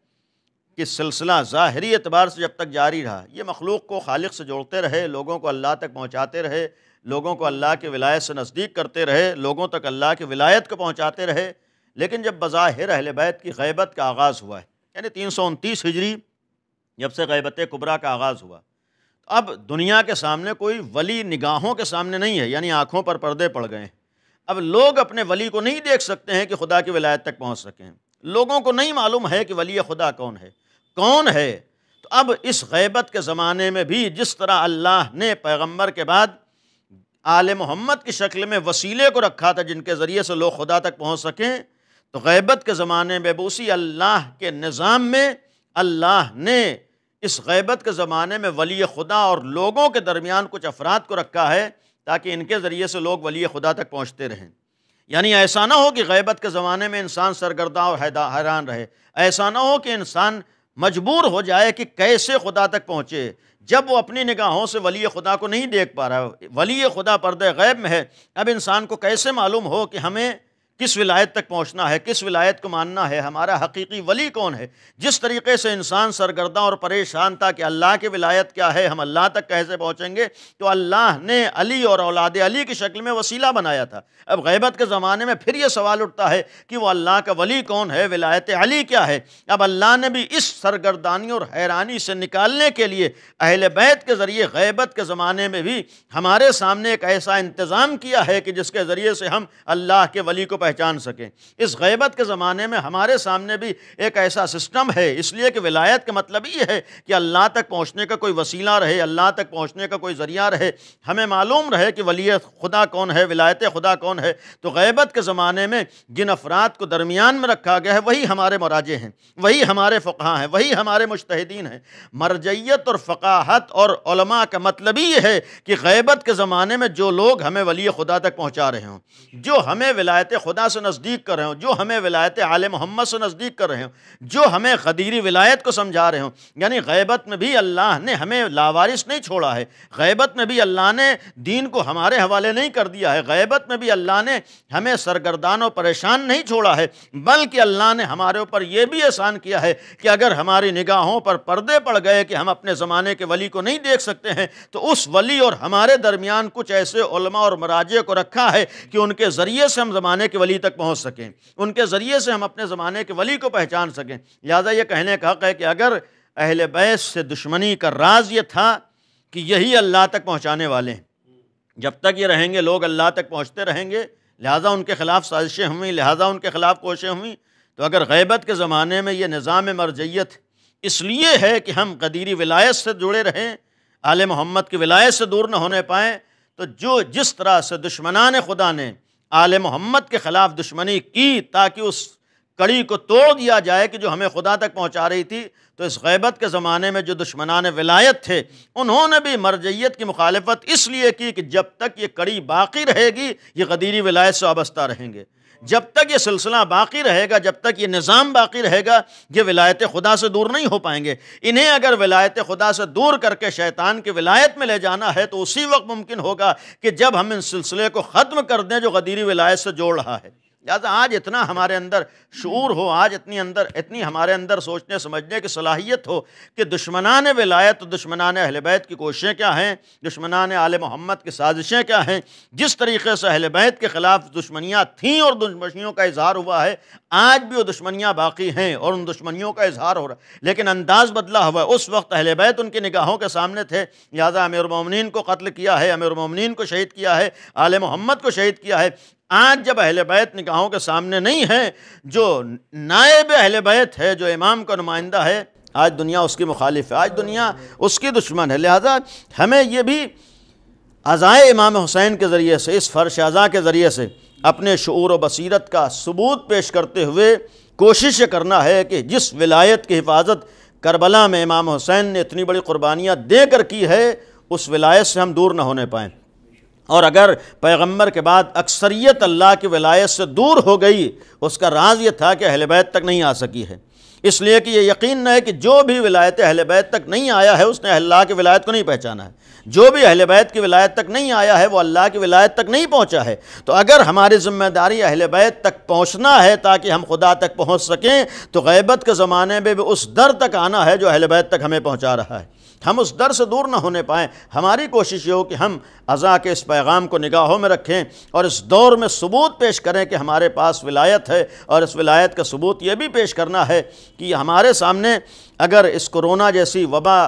کہ سلسلہ ظاہری اعتبار سے جب تک جاری رہا، یہ مخلوق کو خالق سے جوڑتے رہے، لوگوں کو اللہ تک پہنچاتے رہے، لوگوں کو اللہ کے ولایت سے نزدیک کرتے رہے، لوگوں تک اللہ کی ولایت کو پہنچاتے رہے، لیکن جب بظاہر اہل بیت کی غیبت کا آغاز ہوا ہے، یعنی 329 ہجری جب سے غیبت کبریٰ کا آغاز ہوا، تو اب دنیا کے سامنے کوئی ولی نگاہوں کے سامنے نہیں ہے، یعنی آنکھوں پر پردے پڑ گئے ہیں۔ اب لوگ اپنے ولی کو نہیں دیکھ سکتے ہیں کہ خدا کی ولایت تک پہنچ سکیں، لوگوں کو نہیں معلوم ہے کہ ولی خدا کون ہے، کون ہے۔ تو اب اس غیبت کے زمانے میں بھی جس طرح اللہ نے پیغمبر کے بعد آل محمد کی شکل میں وسیلے کو رکھا تھا جن کے ذریعے سے لوگ خدا تک پہنچ سکیں، تو غیبت کے زمانے میں اسی اللہ کے نظام میں اللہ نے اس غیبت کے زمانے میں ولی خدا اور لوگوں کے درمیان کچھ افراد کو رکھا ہے تاکہ ان کے ذریعے سے لوگ ولی خدا تک پہنچتے رہیں۔ یعنی ایسا نہ ہو کہ غیبت کے زمانے میں انسان سرگرداں اور حیران رہے، ایسا نہ ہو کہ انسان مجبور ہو جائے کہ کیسے خدا تک پہنچے جب وہ اپنی نگاہوں سے ولی خدا کو نہیں دیکھ پا رہا، ولی خدا پردہ غیب میں ہے۔ اب انسان کو کیسے معلوم ہو کہ ہمیں کس ولایت تک پہنچنا ہے، کس ولایت کو ماننا ہے، ہمارا حقیقی ولی کون ہے؟ جس طریقے سے انسان سرگرداں اور پریشان تھا کہ اللہ کی ولایت کیا ہے، ہم اللہ تک کیسے پہنچیں گے، تو اللہ نے علی اور اولاد علی کی شکل میں وسیلہ بنایا تھا۔ اب غیبت کے زمانے میں پھر یہ سوال اٹھتا ہے کہ وہ اللہ کا ولی کون ہے، ولایت علی کیا ہے؟ اب اللہ نے بھی اس سرگردانی اور حیرانی سے نکالنے کے لیے اہل بیت کے ذریعے غیبت کے زمانے میں بھی ہمارے سامنے ایک ایسا انتظام کیا ہے کہ جس کے ذریعے سے ہم اللہ کے ولی کو پہچان سکیں۔ اس غیبت کے زمانے میں ہمارے سامنے بھی ایک ایسا سسٹم ہے، اس لیے کہ ولایت کا مطلب یہ ہے کہ اللہ تک پہنچنے کا کوئی وسیلہ رہے، اللہ تک پہنچنے کا کوئی ذریعہ رہے، ہمیں معلوم رہے کہ ولی خدا کون ہے، ولایت خدا کون ہے۔ تو غیبت کے زمانے میں جن افراد کو درمیان میں رکھا گیا ہے وہی ہمارے مراجع ہیں، وہی ہمارے فقہاء ہیں، وہی ہمارے مجتہدین ہیں۔ مرجعیت اور فقاہت اور علماء کا مطلب یہ ہے کہ غیبت کے زمانے میں جو لوگ ہمیں ولی خدا تک پہنچا رہے ہوں، جو ہمیں ولایت خدا سے نزدیک کر رہے ہوں، جو ہمیں ولایت آل محمد سے نزدیک کر رہے ہوں، جو ہمیں غدیری ولایت کو سمجھا رہے ہوں، یعنی غیبت میں بھی اللہ نے ہمیں لاوارث نہیں چھوڑا ہے، غیبت میں بھی اللہ نے دین کو ہمارے حوالے نہیں کر دیا ہے، غیبت میں بھی اللہ نے ہمیں سرگردان و پریشان نہیں چھوڑا ہے، بلکہ اللہ نے ہمارے اوپر یہ بھی احسان کیا ہے کہ اگر ہماری نگاہوں پر پردے پڑ گئے کہ ہم اپنے زمانے کے ولی کو نہیں دیکھ سکتے ہیں، تو اس ولی اور ہمارے درمیان کچھ ایسے علماء اور مراجع کو رکھا ہے کہ ان کے ذریعے سے ہم زمانے کے ولی تک پہنچ سکیں، ان کے ذریعے سے ہم اپنے زمانے کے ولی کو پہچان سکیں۔ لہٰذا یہ کہنے کا حق ہے کہ اگر اہل بیت سے دشمنی کا راز یہ تھا کہ یہی اللہ تک پہنچانے والے ہیں، جب تک یہ رہیں گے لوگ اللہ تک پہنچتے رہیں گے، لہٰذا ان کے خلاف سازشیں ہوئیں، لہٰذا ان کے خلاف کوششیں ہوئیں، تو اگر غیبت کے زمانے میں یہ نظام مرجعیت اس لیے ہے کہ ہم قدیری ولایت سے جڑے رہیں، آل محمد کی ولایت سے دور نہ ہونے پائیں، تو جس طرح سے دشمنان خدا نے آل محمد کے خلاف دشمنی کی تاکہ اس کڑی کو توڑ دیا جائے کہ جو ہمیں خدا تک پہنچا رہی تھی، تو اس غیبت کے زمانے میں جو دشمنان ولایت تھے انہوں نے بھی مرجعیت کی مخالفت اس لیے کی کہ جب تک یہ کڑی باقی رہے گی یہ غدیری ولایت سے وابستہ رہیں گے، جب تک یہ سلسلہ باقی رہے گا، جب تک یہ نظام باقی رہے گا، یہ ولایت خدا سے دور نہیں ہو پائیں گے۔ انہیں اگر ولایت خدا سے دور کر کے شیطان کی ولایت میں لے جانا ہے تو اسی وقت ممکن ہوگا کہ جب ہم ان سلسلے کو ختم کر دیں جو غدیری ولایت سے جوڑ رہا ہے۔ لہٰذا آج اتنا ہمارے اندر شعور ہو، آج اتنی ہمارے اندر سوچنے سمجھنے کی صلاحیت ہو کہ دشمنان ولایت و دشمنان اہل بیت کی کوششیں کیا ہیں، دشمنان آل محمد کی سازشیں کیا ہیں، جس طریقے سے اہل بیت کے خلاف دشمنیاں تھیں اور دشمنیوں کا اظہار ہوا ہے، آج بھی وہ دشمنیاں باقی ہیں اور ان دشمنیوں کا اظہار ہو رہا ہے، لیکن انداز بدلا ہوا ہے۔ اس وقت اہل بیت ان کی نگاہوں کے سامنے تھے، لہٰذا امیر المومنین کو قتل کیا ہے، امیر المومنین کو شہید کیا ہے، آل محمد کو شہید کیا ہے۔ آج جب اہل بیت نگاہوں کے سامنے نہیں ہے، جو نائب اہل بیت ہے، جو امام کا نمائندہ ہے، آج دنیا اس کی مخالف ہے، آج دنیا اس کی دشمن ہے۔ لہذا ہمیں یہ بھی عزائے امام حسین کے ذریعے سے، اس فرش عزا کے ذریعے سے اپنے شعور و بصیرت کا ثبوت پیش کرتے ہوئے کوشش کرنا ہے کہ جس ولایت کی حفاظت کربلا میں امام حسین نے اتنی بڑی قربانیاں دے کر کی ہے، اس ولایت سے ہم دور نہ ہونے پائیں۔ اور اگر پیغمبر کے بعد اکثریت اللہ کی ولایت سے دور ہو گئی، اس کا راز یہ تھا کہ اہل بیت تک نہیں آ سکی ہے، اس لیے کہ یہ یقین نہ ہے کہ جو بھی ولایت اہل بیت تک نہیں آیا ہے اس نے اللہ کی ولایت کو نہیں پہچانا ہے، جو بھی اہل بیت کی ولایت تک نہیں آیا ہے وہ اللہ کی ولایت تک نہیں پہنچا ہے۔ تو اگر ہماری ذمہ داری اہل بیت تک پہنچنا ہے تاکہ ہم خدا تک پہنچ سکیں، تو غیبت کے زمانے میں بھی اس در تک آنا ہے جو اہل بیت تک ہمیں پہنچا رہا ہے، ہم اس در سے دور نہ ہونے پائیں۔ ہماری کوشش یہ ہو کہ ہم عزا کے اس پیغام کو نگاہوں میں رکھیں اور اس دور میں ثبوت پیش کریں کہ ہمارے پاس ولایت ہے، اور اس ولایت کا ثبوت یہ بھی پیش کرنا ہے کہ ہمارے سامنے اگر اس کورونا جیسی وبا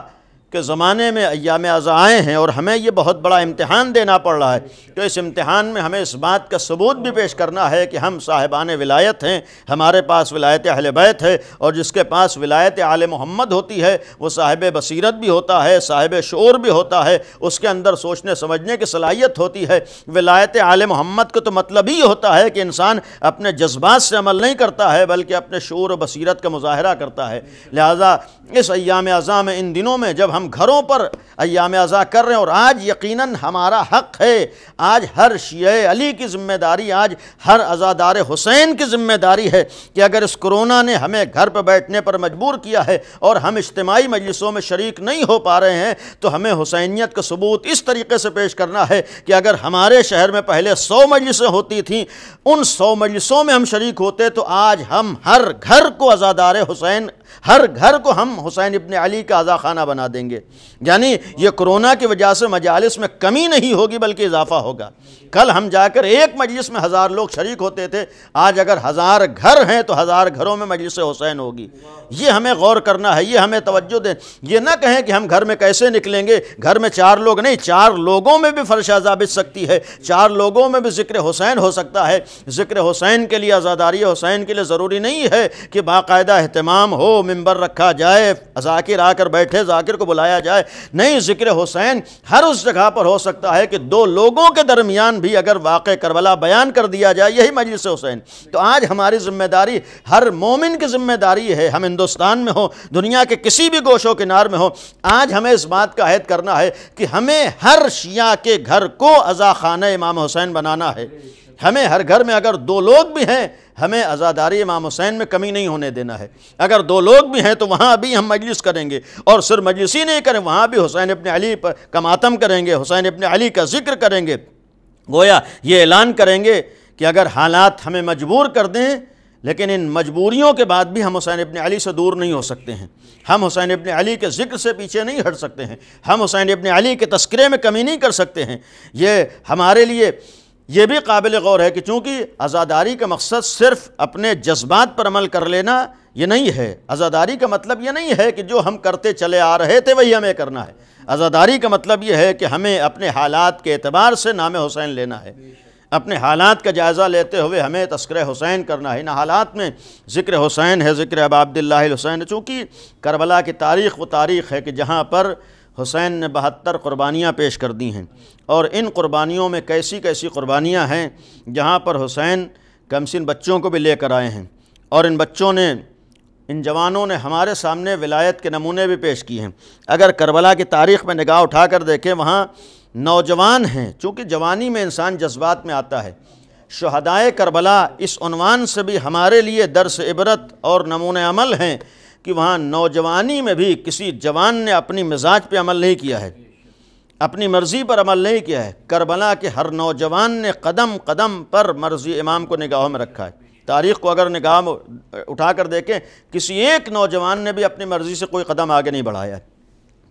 کے زمانے میں ایام عزا آئے ہیں اور ہمیں یہ بہت بڑا امتحان دینا پڑ رہا ہے، تو اس امتحان میں ہمیں اس بات کا ثبوت بھی پیش کرنا ہے کہ ہم صاحبان ولایت ہیں، ہمارے پاس ولایت اہل بیت ہے، اور جس کے پاس ولایت آل محمد ہوتی ہے وہ صاحب بصیرت بھی ہوتا ہے، صاحب شعور بھی ہوتا ہے، اس کے اندر سوچنے سمجھنے کی صلاحیت ہوتی ہے۔ ولایت آل محمد کا تو مطلب ہی ہوتا ہے کہ انسان اپنے جذبات سے عمل نہیں کرتا ہے بلکہ اپنے شعور و بصیرت کا مظاہرہ کرتا ہے۔ لہذا اس ایام عزا میں، ان دنوں میں جب ہم گھروں پر ایام عزا کر رہے ہیں، اور آج یقیناً ہمارا حق ہے، آج ہر شیعہ علی کی ذمہ داری، آج ہر عزادار حسین کی ذمہ داری ہے کہ اگر اس کورونا نے ہمیں گھر پہ بیٹھنے پر مجبور کیا ہے اور ہم اجتماعی مجلسوں میں شریک نہیں ہو پا رہے ہیں، تو ہمیں حسینیت کا ثبوت اس طریقے سے پیش کرنا ہے کہ اگر ہمارے شہر میں پہلے 100 مجلسیں ہوتی تھیں، ان 100 مجلسوں میں ہم شریک ہوتے تو آج ہم ہر گھر کو عزادار حسین، ہر گھر کو ہم حسین ابن علی کا عزا خانہ بنا دیں گے۔ یعنی یہ کورونا کی وجہ سے مجالس میں کمی نہیں ہوگی بلکہ اضافہ ہوگا۔ کل ہم جا کر ایک مجلس میں 1000 لوگ شریک ہوتے تھے، آج اگر 1000 گھر ہیں تو 1000 گھروں میں مجلس حسین ہوگی۔ یہ ہمیں غور کرنا ہے، یہ ہمیں توجہ دیں۔ یہ نہ کہیں کہ ہم گھر میں کیسے نکلیں گے، گھر میں 4 لوگ نہیں، 4 لوگوں میں بھی فرش عزا بچ سکتی ہے، 4 لوگوں میں بھی ذکر حسین ہو سکتا ہے۔ ذکر حسین کے لیے، عزاداری حسین کے لیے ضروری نہیں ہے کہ باقاعدہ اہتمام ہو، منبر رکھا جائے، ذاکر آ کر بیٹھے، ذاکر کو بلایا جائے، نہیں، ذکر حسین ہر اس جگہ پر ہو سکتا ہے کہ 2 لوگوں کے درمیان بھی اگر واقع کربلا بیان کر دیا جائے، یہی مجلس حسین۔ تو آج ہماری ذمہ داری، ہر مومن کی ذمہ داری ہے، ہم ہندوستان میں ہو، دنیا کے کسی بھی گوش و کنار میں ہو، آج ہمیں اس بات کا عہد کرنا ہے کہ ہمیں ہر شیعہ کے گھر کو عزا خانہ امام حسین بنانا ہے۔ ہمیں ہر گھر میں اگر 2 لوگ بھی ہیں، ہمیں عزاداری امام حسین میں کمی نہیں ہونے دینا ہے۔ اگر 2 لوگ بھی ہیں تو وہاں بھی ہم مجلس کریں گے، اور صرف مجلس ہی نہیں کریں، وہاں بھی حسین ابن علی کا ماتم کریں گے، حسین ابن علی کا ذکر کریں گے۔ گویا یہ اعلان کریں گے کہ اگر حالات ہمیں مجبور کر دیں، لیکن ان مجبوریوں کے بعد بھی ہم حسین ابن علی سے دور نہیں ہو سکتے ہیں، ہم حسین ابن علی کے ذکر سے پیچھے نہیں ہٹ سکتے ہیں، ہم حسین ابن علی کے تذکرے میں کمی نہیں کر سکتے ہیں۔ یہ ہمارے لیے یہ بھی قابل غور ہے کہ چونکہ عزاداری کا مقصد صرف اپنے جذبات پر عمل کر لینا یہ نہیں ہے، عزاداری کا مطلب یہ نہیں ہے کہ جو ہم کرتے چلے آ رہے تھے وہی ہمیں کرنا ہے۔ عزاداری کا مطلب یہ ہے کہ ہمیں اپنے حالات کے اعتبار سے نام حسین لینا ہے، اپنے حالات کا جائزہ لیتے ہوئے ہمیں تذکرہ حسین کرنا ہے۔ ان حالات میں ذکر حسین ہے، ذکر ابا عبداللہ الحسین ہے، چونکہ کربلا کی تاریخ وہ تاریخ ہے کہ جہاں پر حسین نے 72 قربانیاں پیش کر دی ہیں، اور ان قربانیوں میں کیسی کیسی قربانیاں ہیں جہاں پر حسین کمسن بچوں کو بھی لے کر آئے ہیں، اور ان بچوں نے، ان جوانوں نے ہمارے سامنے ولایت کے نمونے بھی پیش کیے ہیں۔ اگر کربلا کی تاریخ میں نگاہ اٹھا کر دیکھیں، وہاں نوجوان ہیں، چونکہ جوانی میں انسان جذبات میں آتا ہے۔ شہدائے کربلا اس عنوان سے بھی ہمارے لیے درس عبرت اور نمونہ عمل ہیں کہ وہاں نوجوانی میں بھی کسی جوان نے اپنی مزاج پہ عمل نہیں کیا ہے، اپنی مرضی پر عمل نہیں کیا ہے۔ کربلا کے ہر نوجوان نے قدم قدم پر مرضی امام کو نگاہوں میں رکھا ہے۔ تاریخ کو اگر نگاہ میں اٹھا کر دیکھیں، کسی ایک نوجوان نے بھی اپنی مرضی سے کوئی قدم آگے نہیں بڑھایا ہے۔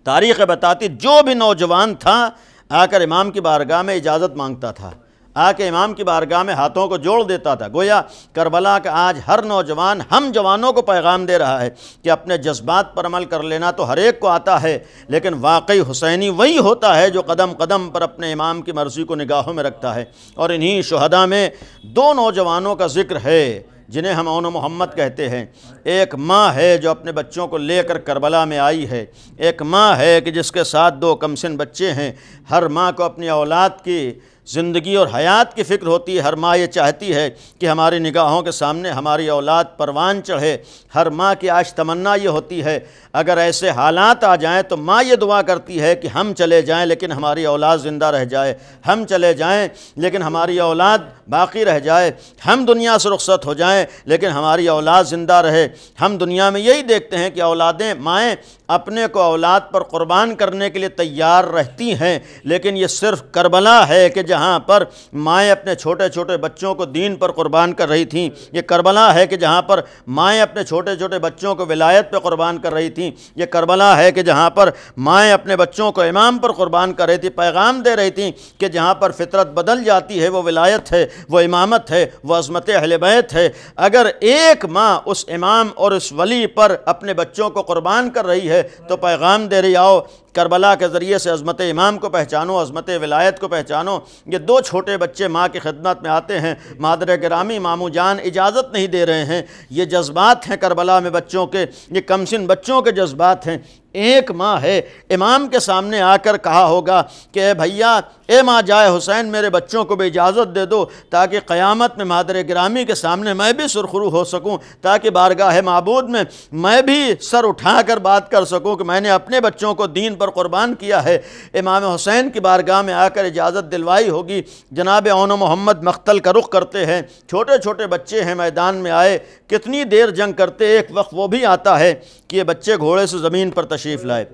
تاریخ بتاتی جو بھی نوجوان تھا آ کر امام کی بارگاہ میں اجازت مانگتا تھا، آ کے امام کی بارگاہ میں ہاتھوں کو جوڑ دیتا تھا۔ گویا کربلا کا آج ہر نوجوان ہم جوانوں کو پیغام دے رہا ہے کہ اپنے جذبات پر عمل کر لینا تو ہر ایک کو آتا ہے، لیکن واقعی حسینی وہی ہوتا ہے جو قدم قدم پر اپنے امام کی مرضی کو نگاہوں میں رکھتا ہے۔ اور انہی شہداء میں 2 نوجوانوں کا ذکر ہے جنہیں ہم اون محمد کہتے ہیں، ایک ماں ہے جو اپنے بچوں کو لے کر کربلا میں آئی ہے، ایک ماں ہے کہ جس کے ساتھ 2 کمسن بچے ہیں۔ ہر ماں کو اپنی اولاد کی زندگی اور حیات کی فکر ہوتی ہے، ہر ماں یہ چاہتی ہے کہ ہماری نگاہوں کے سامنے ہماری اولاد پروان چڑھے۔ ہر ماں کی آج تمنا یہ ہوتی ہے اگر ایسے حالات آ جائیں تو ماں یہ دعا کرتی ہے کہ ہم چلے جائیں لیکن ہماری اولاد زندہ رہ جائے، ہم چلے جائیں لیکن ہماری اولاد باقی رہ جائے، ہم دنیا سے رخصت ہو جائیں لیکن ہماری اولاد زندہ رہے۔ ہم دنیا میں یہی دیکھتے ہیں کہ اولادیں، مائیں اپنے کو اولاد پر قربان کرنے کے لیے تیار رہتی ہیں، لیکن یہ صرف کربلا ہے کہ جہاں پر مائیں اپنے چھوٹے چھوٹے بچوں کو دین پر قربان کر رہی تھیں، یہ کربلا ہے کہ جہاں پر مائیں اپنے چھوٹے چھوٹے بچوں کو ولایت پہ قربان کر رہی تھیں، یہ کربلا ہے کہ جہاں پر مائیں اپنے بچوں کو امام پر قربان کر رہی تھیں، پیغام دے رہی تھیں کہ جہاں پر فطرت بدل جاتی ہے وہ ولایت ہے، وہ امامت ہے، وہ عظمت اہل بیت ہے۔ اگر ایک ماں اس امام اور اس ولی پر اپنے بچوں کو قربان کر رہی ہے تو پیغام دے رہی، آؤ کربلا کے ذریعے سے عظمت امام کو پہچانو، عظمت ولایت کو پہچانو۔ یہ 2 چھوٹے بچے ماں کی خدمت میں آتے ہیں، مادر گرامی ماموں جان اجازت نہیں دے رہے ہیں، یہ جذبات ہیں کربلا میں بچوں کے، یہ کمسن بچوں کے جذبات ہیں۔ ایک ماں ہے، امام کے سامنے آ کر کہا ہوگا کہ اے بھیا، اے ماں جائے حسین، میرے بچوں کو بھی اجازت دے دو تاکہ قیامت میں مادر گرامی کے سامنے میں بھی سرخرو ہو سکوں، تاکہ بارگاہ معبود میں بھی سر اٹھا کر بات کر سکوں کہ میں نے اپنے بچوں کو دین پر قربان کیا ہے۔ امام حسین کی بارگاہ میں آ کر اجازت دلوائی ہوگی۔ جناب اون محمد مقتل کا رخ کرتے ہیں، چھوٹے چھوٹے بچے ہیں، میدان میں آئے، کتنی دیر جنگ کرتے، ایک وقت وہ بھی آتا ہے کہ یہ بچے گھوڑے سے زمین پر تشریف لائے۔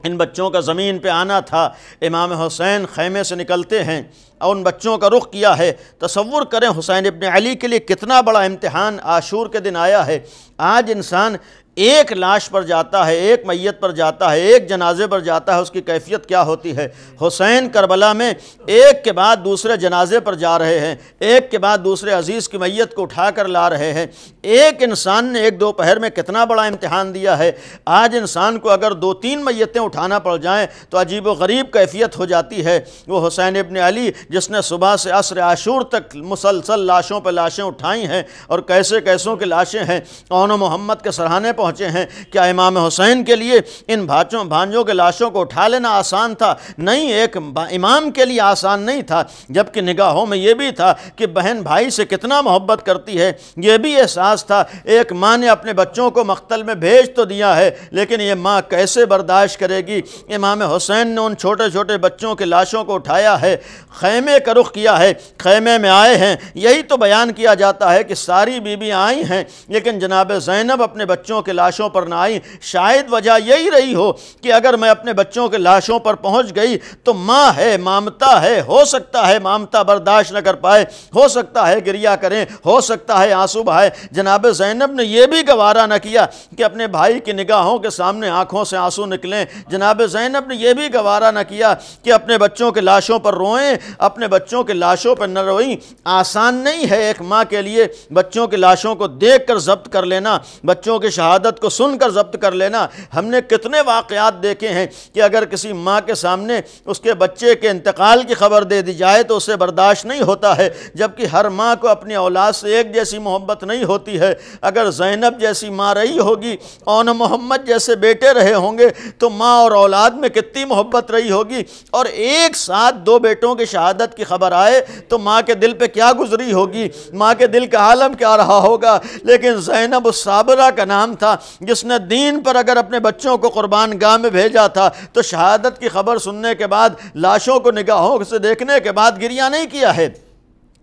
ان بچوں کا زمین پہ آنا تھا، امام حسین خیمے سے نکلتے ہیں اور ان بچوں کا رخ کیا ہے۔ تصور کریں حسین ابن علی کے لیے کتنا بڑا امتحان عاشور کے دن آیا ہے۔ آج انسان ایک لاش پر جاتا ہے، ایک میت پر جاتا ہے، ایک جنازے پر جاتا ہے، اس کی کیفیت کیا ہوتی ہے۔ حسین کربلا میں ایک کے بعد دوسرے جنازے پر جا رہے ہیں، ایک کے بعد دوسرے عزیز کی میت کو اٹھا کر لا رہے ہیں۔ ایک انسان نے 1-2 پہر میں کتنا بڑا امتحان دیا ہے۔ آج انسان کو اگر 2-3 میتیں اٹھانا پڑ جائیں تو عجیب و غریب کیفیت ہو جاتی ہے۔ وہ حسین ابن علی جس نے صبح سے عصر عاشور تک مسلسل لاشوں پہ لاشیں اٹھائی ہیں، اور کیسے کیسوں کی لاشیں ہیں، اون محمد کے سرحانے پہنچے ہیں۔ کیا امام حسین کے لیے ان بھانجوں کے لاشوں کو اٹھا لینا آسان تھا؟ نہیں، ایک امام کے لیے آسان نہیں تھا، جبکہ نگاہوں میں یہ بھی تھا کہ بہن بھائی سے کتنا محبت کرتی ہے، یہ بھی احساس تھا۔ ایک ماں نے اپنے بچوں کو مقتل میں بھیج تو دیا ہے، لیکن یہ ماں کیسے برداشت کرے گی؟ امام حسین نے ان چھوٹے چھوٹے بچوں کے لاشوں کو اٹھایا ہے، خیمے کا رخ کیا ہے، خیمے میں آئے ہیں۔ یہی تو بیان کیا جاتا ہے کہ ساری بیویاں آئی ہیں لیکن جناب زینب اپنے بچوں کے لاشوں پر نہ آئی۔ شاید وجہ یہی رہی ہو کہ اگر میں اپنے بچوں کے لاشوں پر پہنچ گئی تو ماں ہے، مامتا ہے، ہو سکتا ہے مامتا برداشت نہ کر پائے، ہو سکتا ہے گریہ کریں، ہو سکتا ہے آنسو بہائے۔ جناب زینب نے یہ بھی گوارا نہ کیا کہ اپنے بھائی کی نگاہوں کے سامنے آنکھوں سے آنسو نکلیں۔ جناب زینب نے یہ بھی گوارا نہ کیا کہ اپنے بچوں کے لاشوں پر روئیں، اپنے بچوں کے لاشوں پر نہ روئیں۔ آسان نہیں ہے ایک ماں کے لیے بچوں کی لاشوں کو دیکھ کر ضبط کر لینا، بچوں کی شہادت کو سن کر ضبط کر لینا۔ ہم نے کتنے واقعات دیکھے ہیں کہ اگر کسی ماں کے سامنے اس کے بچے کے انتقال کی خبر دے دی جائے تو اسے برداشت نہیں ہوتا ہے، جبکہ ہر ماں کو اپنی اولاد سے ایک جیسی محبت نہیں ہوتی ہے۔ اگر زینب جیسی ماں رہی ہوگی، اون محمد جیسے بیٹے رہے ہوں گے تو ماں اور اولاد میں کتنی محبت رہی ہوگی، اور ایک ساتھ 2 بیٹوں کی شہادت کی خبر آئے تو ماں کے دل پہ کیا گزری ہوگی، ماں کے دل کا عالم کیا رہا ہوگا۔ لیکن زینب اس صابرہ کا نام تھا جس نے دین پر اگر اپنے بچوں کو قربان گاہ میں بھیجا تھا تو شہادت کی خبر سننے کے بعد، لاشوں کو نگاہوں سے دیکھنے کے بعد گریہ نہیں کیا ہے۔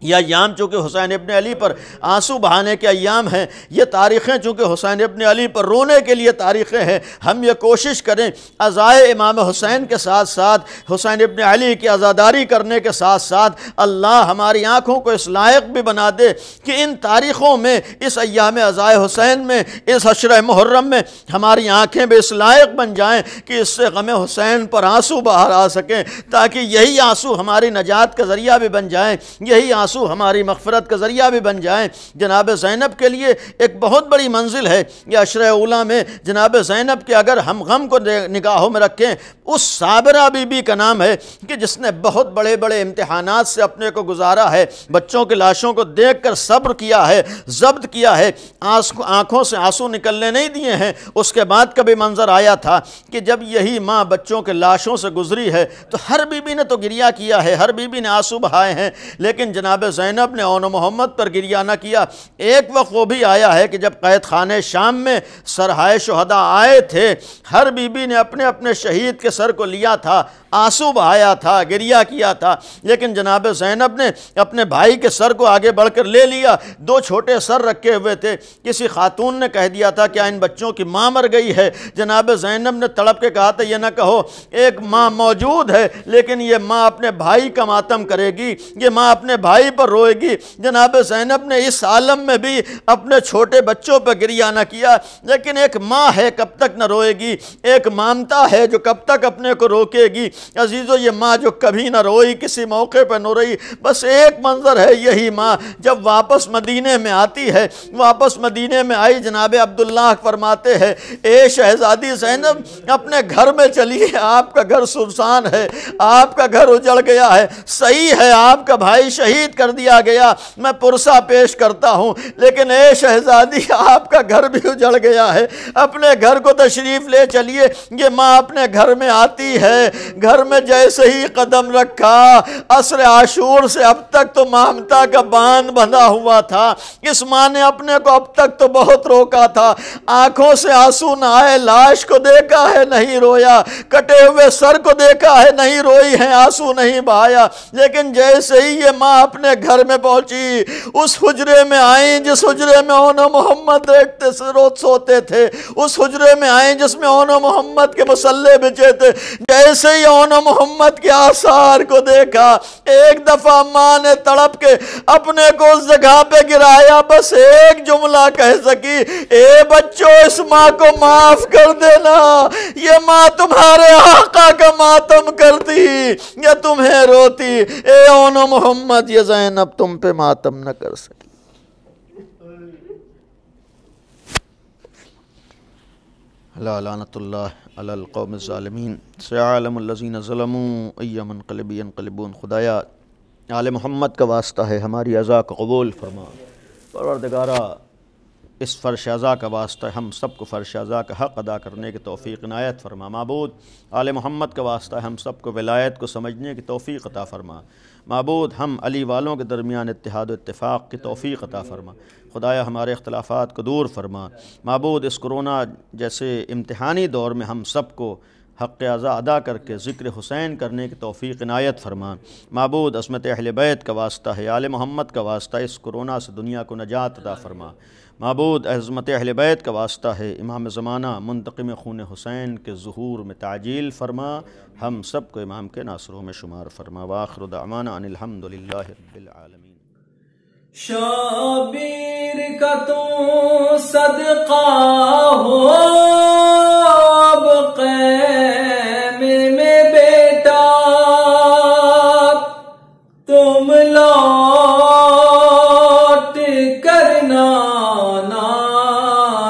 یہ ایام چونکہ حسین ابن علی پر آنسو بہانے کے ایام ہیں، یہ تاریخیں چونکہ حسین ابن علی پر رونے کے لیے تاریخیں ہیں، ہم یہ کوشش کریں عزائے امام حسین کے ساتھ ساتھ حسین ابن علی کی عزاداری کرنے کے ساتھ ساتھ اللہ ہماری آنکھوں کو اس لائق بھی بنا دے کہ ان تاریخوں میں، اس ایام عزائے حسین میں، اس عشرہ محرم میں ہماری آنکھیں بھی اس لائق بن جائیں کہ اس سے غم حسین پر آنسو باہر آ سکیں، تاکہ یہی آنسو ہماری نجات کا ذریعہ بھی بن جائیں، یہی آنسو آنسو ہماری مغفرت کا ذریعہ بھی بن جائیں۔ جناب زینب کے لیے ایک بہت بڑی منزل ہے یہ عشرہ اولیٰ میں۔ جناب زینب کے اگر ہم غم کو نگاہوں میں رکھیں، اس صابرہ بی بی کا نام ہے کہ جس نے بہت بڑے بڑے امتحانات سے اپنے کو گزارا ہے، بچوں کی لاشوں کو دیکھ کر صبر کیا ہے، ضبط کیا ہے، آنکھوں سے آنسو نکلنے نہیں دیے ہیں۔ اس کے بعد کبھی منظر آیا تھا کہ جب یہی ماں بچوں کے لاشوں سے گزری ہے تو ہر بی بی نے تو گریہ کیا ہے، ہر بی بی نے آنسو بہائے ہیں، لیکن جناب زینب نے اون محمد پر گریہ نہ کیا۔ ایک وقت وہ بھی آیا ہے کہ جب قید خانے شام میں سرہائے شہداء آئے تھے، ہر بی بی نے اپنے اپنے شہید کے سر کو لیا تھا، آنسو بہایا تھا، گریہ کیا تھا، لیکن جناب زینب نے اپنے بھائی کے سر کو آگے بڑھ کر لے لیا۔ دو چھوٹے سر رکھے ہوئے تھے، کسی خاتون نے کہہ دیا تھا کیا ان بچوں کی ماں مر گئی ہے؟ جناب زینب نے تڑپ کے کہا تھا یہ نہ کہو، ایک ماں موجود ہے لیکن یہ ماں اپنے بھائی کا ماتم کرے گی، یہ ماں اپنے بھائی پر روئے گی۔ جناب زینب نے اس عالم میں بھی اپنے چھوٹے بچوں پر گریہ نہ کیا، لیکن ایک ماں ہے کب تک نہ روئے گی، ایک مامتا ہے جو کب تک اپنے کو روکے گی۔ عزیزو یہ ماں جو کبھی نہ روئی، کسی موقع پہ نہ روئی، بس ایک منظر ہے یہی ماں جب واپس مدینے میں آتی ہے۔ واپس مدینے میں آئی، جناب عبداللہ فرماتے ہیں اے شہزادی زینب اپنے گھر میں چلیے، آپ کا گھر سنسان ہے، آپ کا گھر اجڑ گیا ہے، صحیح ہے آپ کا بھائی شہید کر دیا گیا، میں پرسہ پیش کرتا ہوں، لیکن اے شہزادی آپ کا گھر بھی اجڑ گیا ہے، اپنے گھر کو تشریف لے چلیے۔ یہ ماں اپنے گھر میں آتی ہے، گھر میں جیسے ہی قدم رکھا، عصر عاشور سے اب تک تو مامتا کا باندھ بندھا ہوا تھا، اس ماں نے اپنے کو اب تک تو بہت روکا تھا، آنکھوں سے آنسو نہ آئے، لاش کو دیکھا ہے نہیں رویا، کٹے ہوئے سر کو دیکھا ہے نہیں روئی ہے، آنسو نہیں بہایا، لیکن جیسے ہی یہ ماں اپنے گھر میں پہنچی، اس حجرے میں آئیں جس حجرے میں اون محمد دیکھتے سے روز سوتے تھے، اس حجرے میں آئیں جس میں اون محمد کے مسلح بچے تھے، جیسے ہی اون محمد کے آثار کو دیکھا، ایک دفعہ ماں نے تڑپ کے اپنے کو اس جگہ پہ گرایا، بس ایک جملہ کہہ سکی، اے بچوں اس ماں کو معاف کر دینا، یہ ماں تمہارے آقا کا ماتم کرتی یا تمہیں روتی، اے اون محمد یہ زینب تم پہ ماتم نہ کر سکی۔ لعنت اللہ علی القوم الظالمین، سیعلم الذین ظلموا ای منقلب ینقلبون۔ خدایا آل محمد کا واسطہ ہے، ہماری عزا کو قبول فرما۔ پروردگارہ اس فرش عزا کا واسطہ ہے، ہم سب کو فرش عزا کا حق ادا کرنے کی توفیق عنایت فرما۔ معبود آل محمد کا واسطہ ہے، ہم سب کو ولایت کو سمجھنے کی توفیق عطا فرما۔ معبود ہم علی والوں کے درمیان اتحاد و اتفاق کی توفیق عطا فرما۔ خدایا ہمارے اختلافات کو دور فرما۔ معبود اس کرونا جیسے امتحانی دور میں ہم سب کو حق عزا ادا کر کے ذکر حسین کرنے کی توفیق عنایت فرما۔ معبود عصمت اہل بیت کا واسطہ ہے، آل محمد کا واسطہ ہے، اس کرونا سے دنیا کو نجات عطا فرما۔ معبود عظمت اہل بیت کا واسطہ ہے، امام زمانہ منتقم خون حسین کے ظہور میں تعجیل فرما، ہم سب کو امام کے ناصروں میں شمار فرما۔ وآخر دعوانا ان الحمدللہ رب العالمین۔ شابیر کا تو صدقہ ہو اب قیم میں بیٹا، تم لوٹ کرنا نا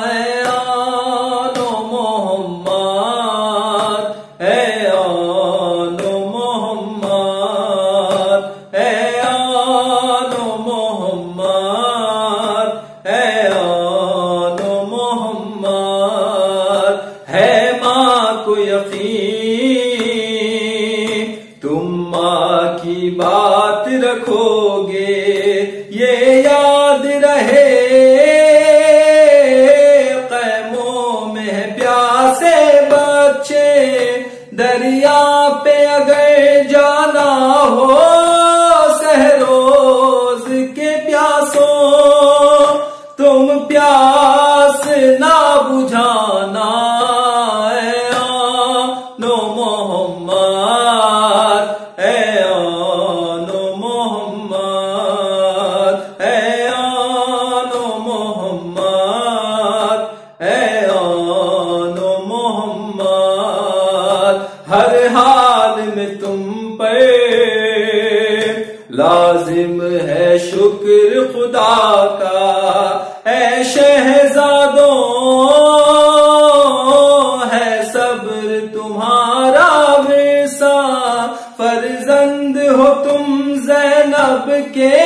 اے آل محمد، اے آل محمد، اے آل محمد، اے آل محمد، ہے ماں کو یقین تم ماں کی بات رکھو گے، یہ یاد رہے قیموں میں پیاسے بچے، دریا پہ اگر جانا ہو سہروز کے پیاسوں، تم پیاس نہ بجھانا اے آل محمد، اے آل محمد، اے آل محمد، اے آل محمد، ہر حال میں تم پر لازم ہے ہے شکر خدا کا اے شہزادوں، ہے صبر تمہارا ورثہ، فرزند ہو تم زینب کے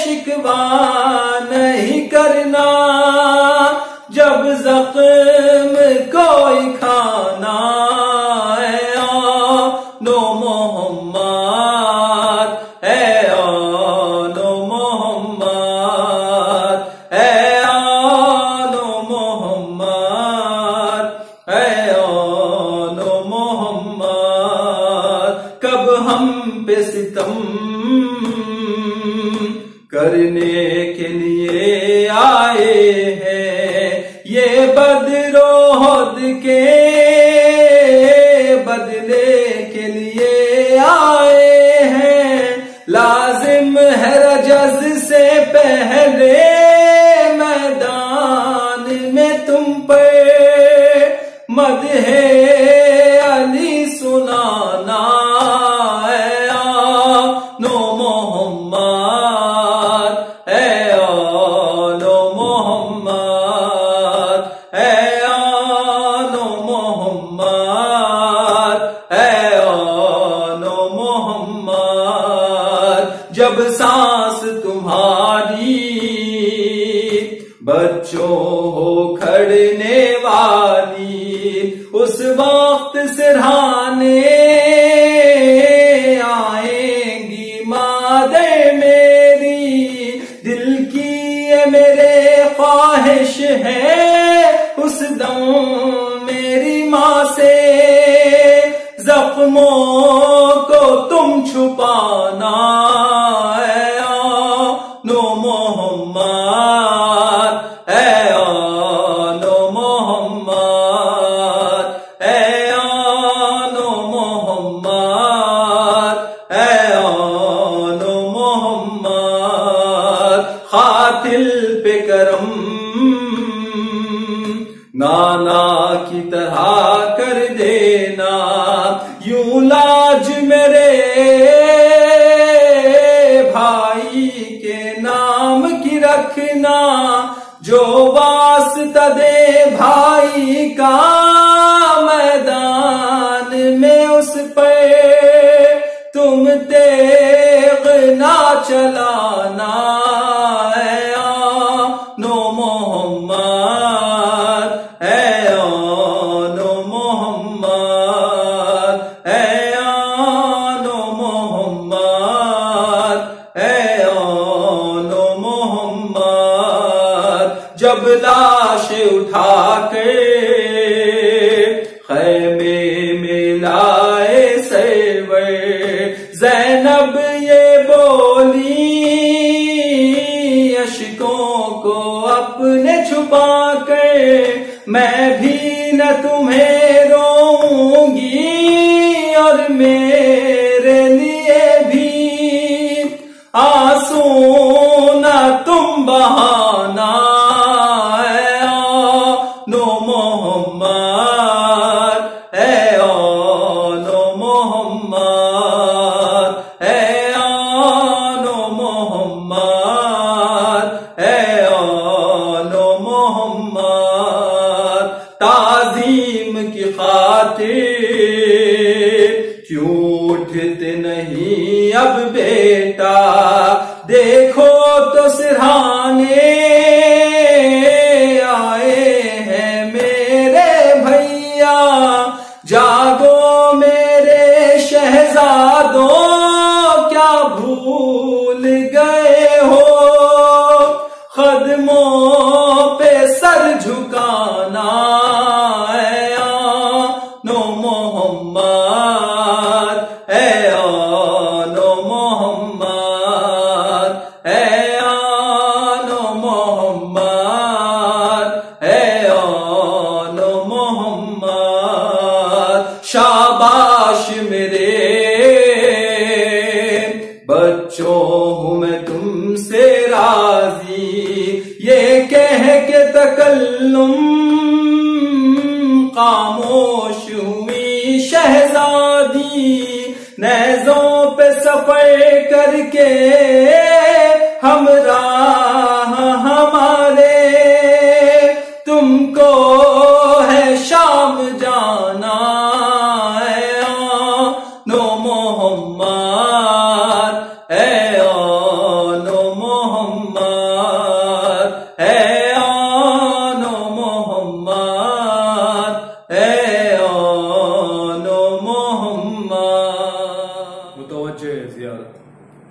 شکوہ نہیں کرنا، جب زخم کوئی کھانا اے آنو محمد، اے آنو محمد، اے آنو محمد، اے آنو محمد، کب ہم پہ ستم کرنے کے لیے آئے ہیں، یہ بدر احد کے بدلے کے لیے آئے ہیں، لازم ہے رجز سے پہلے میدان میں تم پہ مدح علی سنانا، اے آنو محمد، اے آنو محمد، اے آنو محمد، اے آنو محمد، جب سانس تمہاری بچوں ہو کھڑنے والی، اس وقت سرہانے آئیں گی مادر میری، دل کی یہ میرے خواہش ہے، اس دم میری ماں سے زخموں کو تم چھپانا، اے آنو محمد، اے آنو محمد، اے آنو محمد، اے آنو محمد، قاتل پہ کرم نانا کی طرح کر دینا، یوں لاج میرے بھائی کے نام کی رکھنا، جو واسطہ دے بھائی کا میدان میں، اس پہ تم تیغ نہ چلانا، اے آنو محمد، اے آنو محمد، اے آنو محمد، اے آنو محمد، جب لاش اٹھا کے خیمے میں لائے سرور، زینب یہ بولی اشکوں کو اپنے چھپا کر، میں بھی نہ تمہیں روؤں گی اور میرے لیے بھی آنسو نہ تم بہانا، اے آنو محمد، اے آنو محمد، اے آنو محمد، اے آنو محمد، تعظیم کی خاطر کیوں اٹھتے نہیں اب بیٹا، دیکھو تو سرہانے آئے ہیں میرے بھیا، جاگو میرے شہزادوں، کیا بھول گئے ہو قدموں پہ سر جھکانا، اے آنو محمد، اے آنو محمد، اے آنو محمد، اے آنو محمد، شاباش میرے بچوں، ہوں میں تم سے راضی، یہ کہہ کے تکلم خاموش ہوئی شہزادی، نیزوں پہ سفر کر کے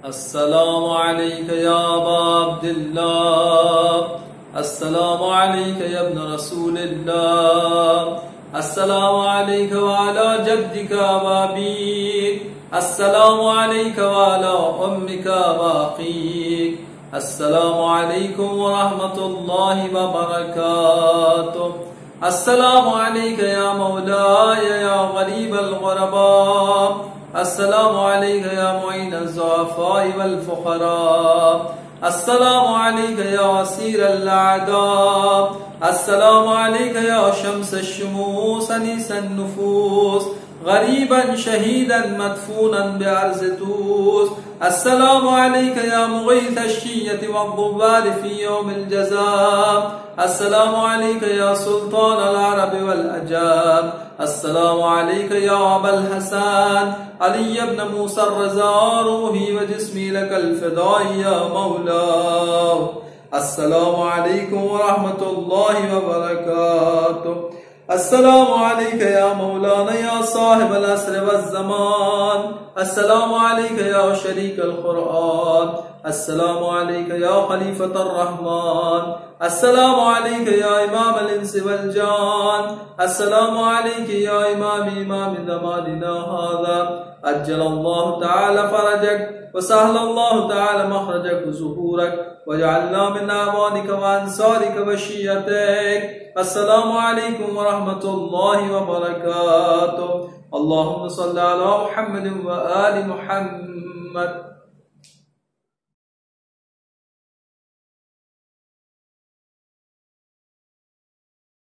السلام علیک یا ابا عبداللہ، السلام علیک یا ابن رسول اللہ، السلام علیک وعلا جدک وابیک، السلام علیک وعلا امک واخیک، السلام علیکم ورحمۃ اللہ وبرکاتہ، السلام علیک یا مولاي یا غریب الغرباء، السلام علیک یا معین الضعفاء والفقراء، السلام علیک یا اسیر الاعداء، السلام علیک یا شمس الشموس انیس النفوس، غریبا شہیدا مدفونا بعرض توس، السلام علیک یا مغیث الشیۃ والضبار فی یوم الجزاء، السلام علیک یا سلطان العرب والعجام، السلام علیک یا ابا الحسن علی ابن موسى الرضا، روحی و جسمی لک الفداء یا مولا، السلام علیکم ورحمۃ اللہ وبرکاتہ، السلام علیک یا مولانا یا صاحب العصر والزمان، السلام علیک یا شریک القرآن، السلام علیک یا خلیفۃ الرحمن، السلام علیک یا امام الانس والجان، السلام علیک یا امام زماننا هذا، عجل اللہ تعالی فرجک وسهل اللہ تعالی مخرجک وظہورک وجعلنا من اعوانک وانصارک وشیعتک، السلام علیکم ورحمۃ اللہ وبرکاتہ، اللہم صل علی محمد وآل محمد۔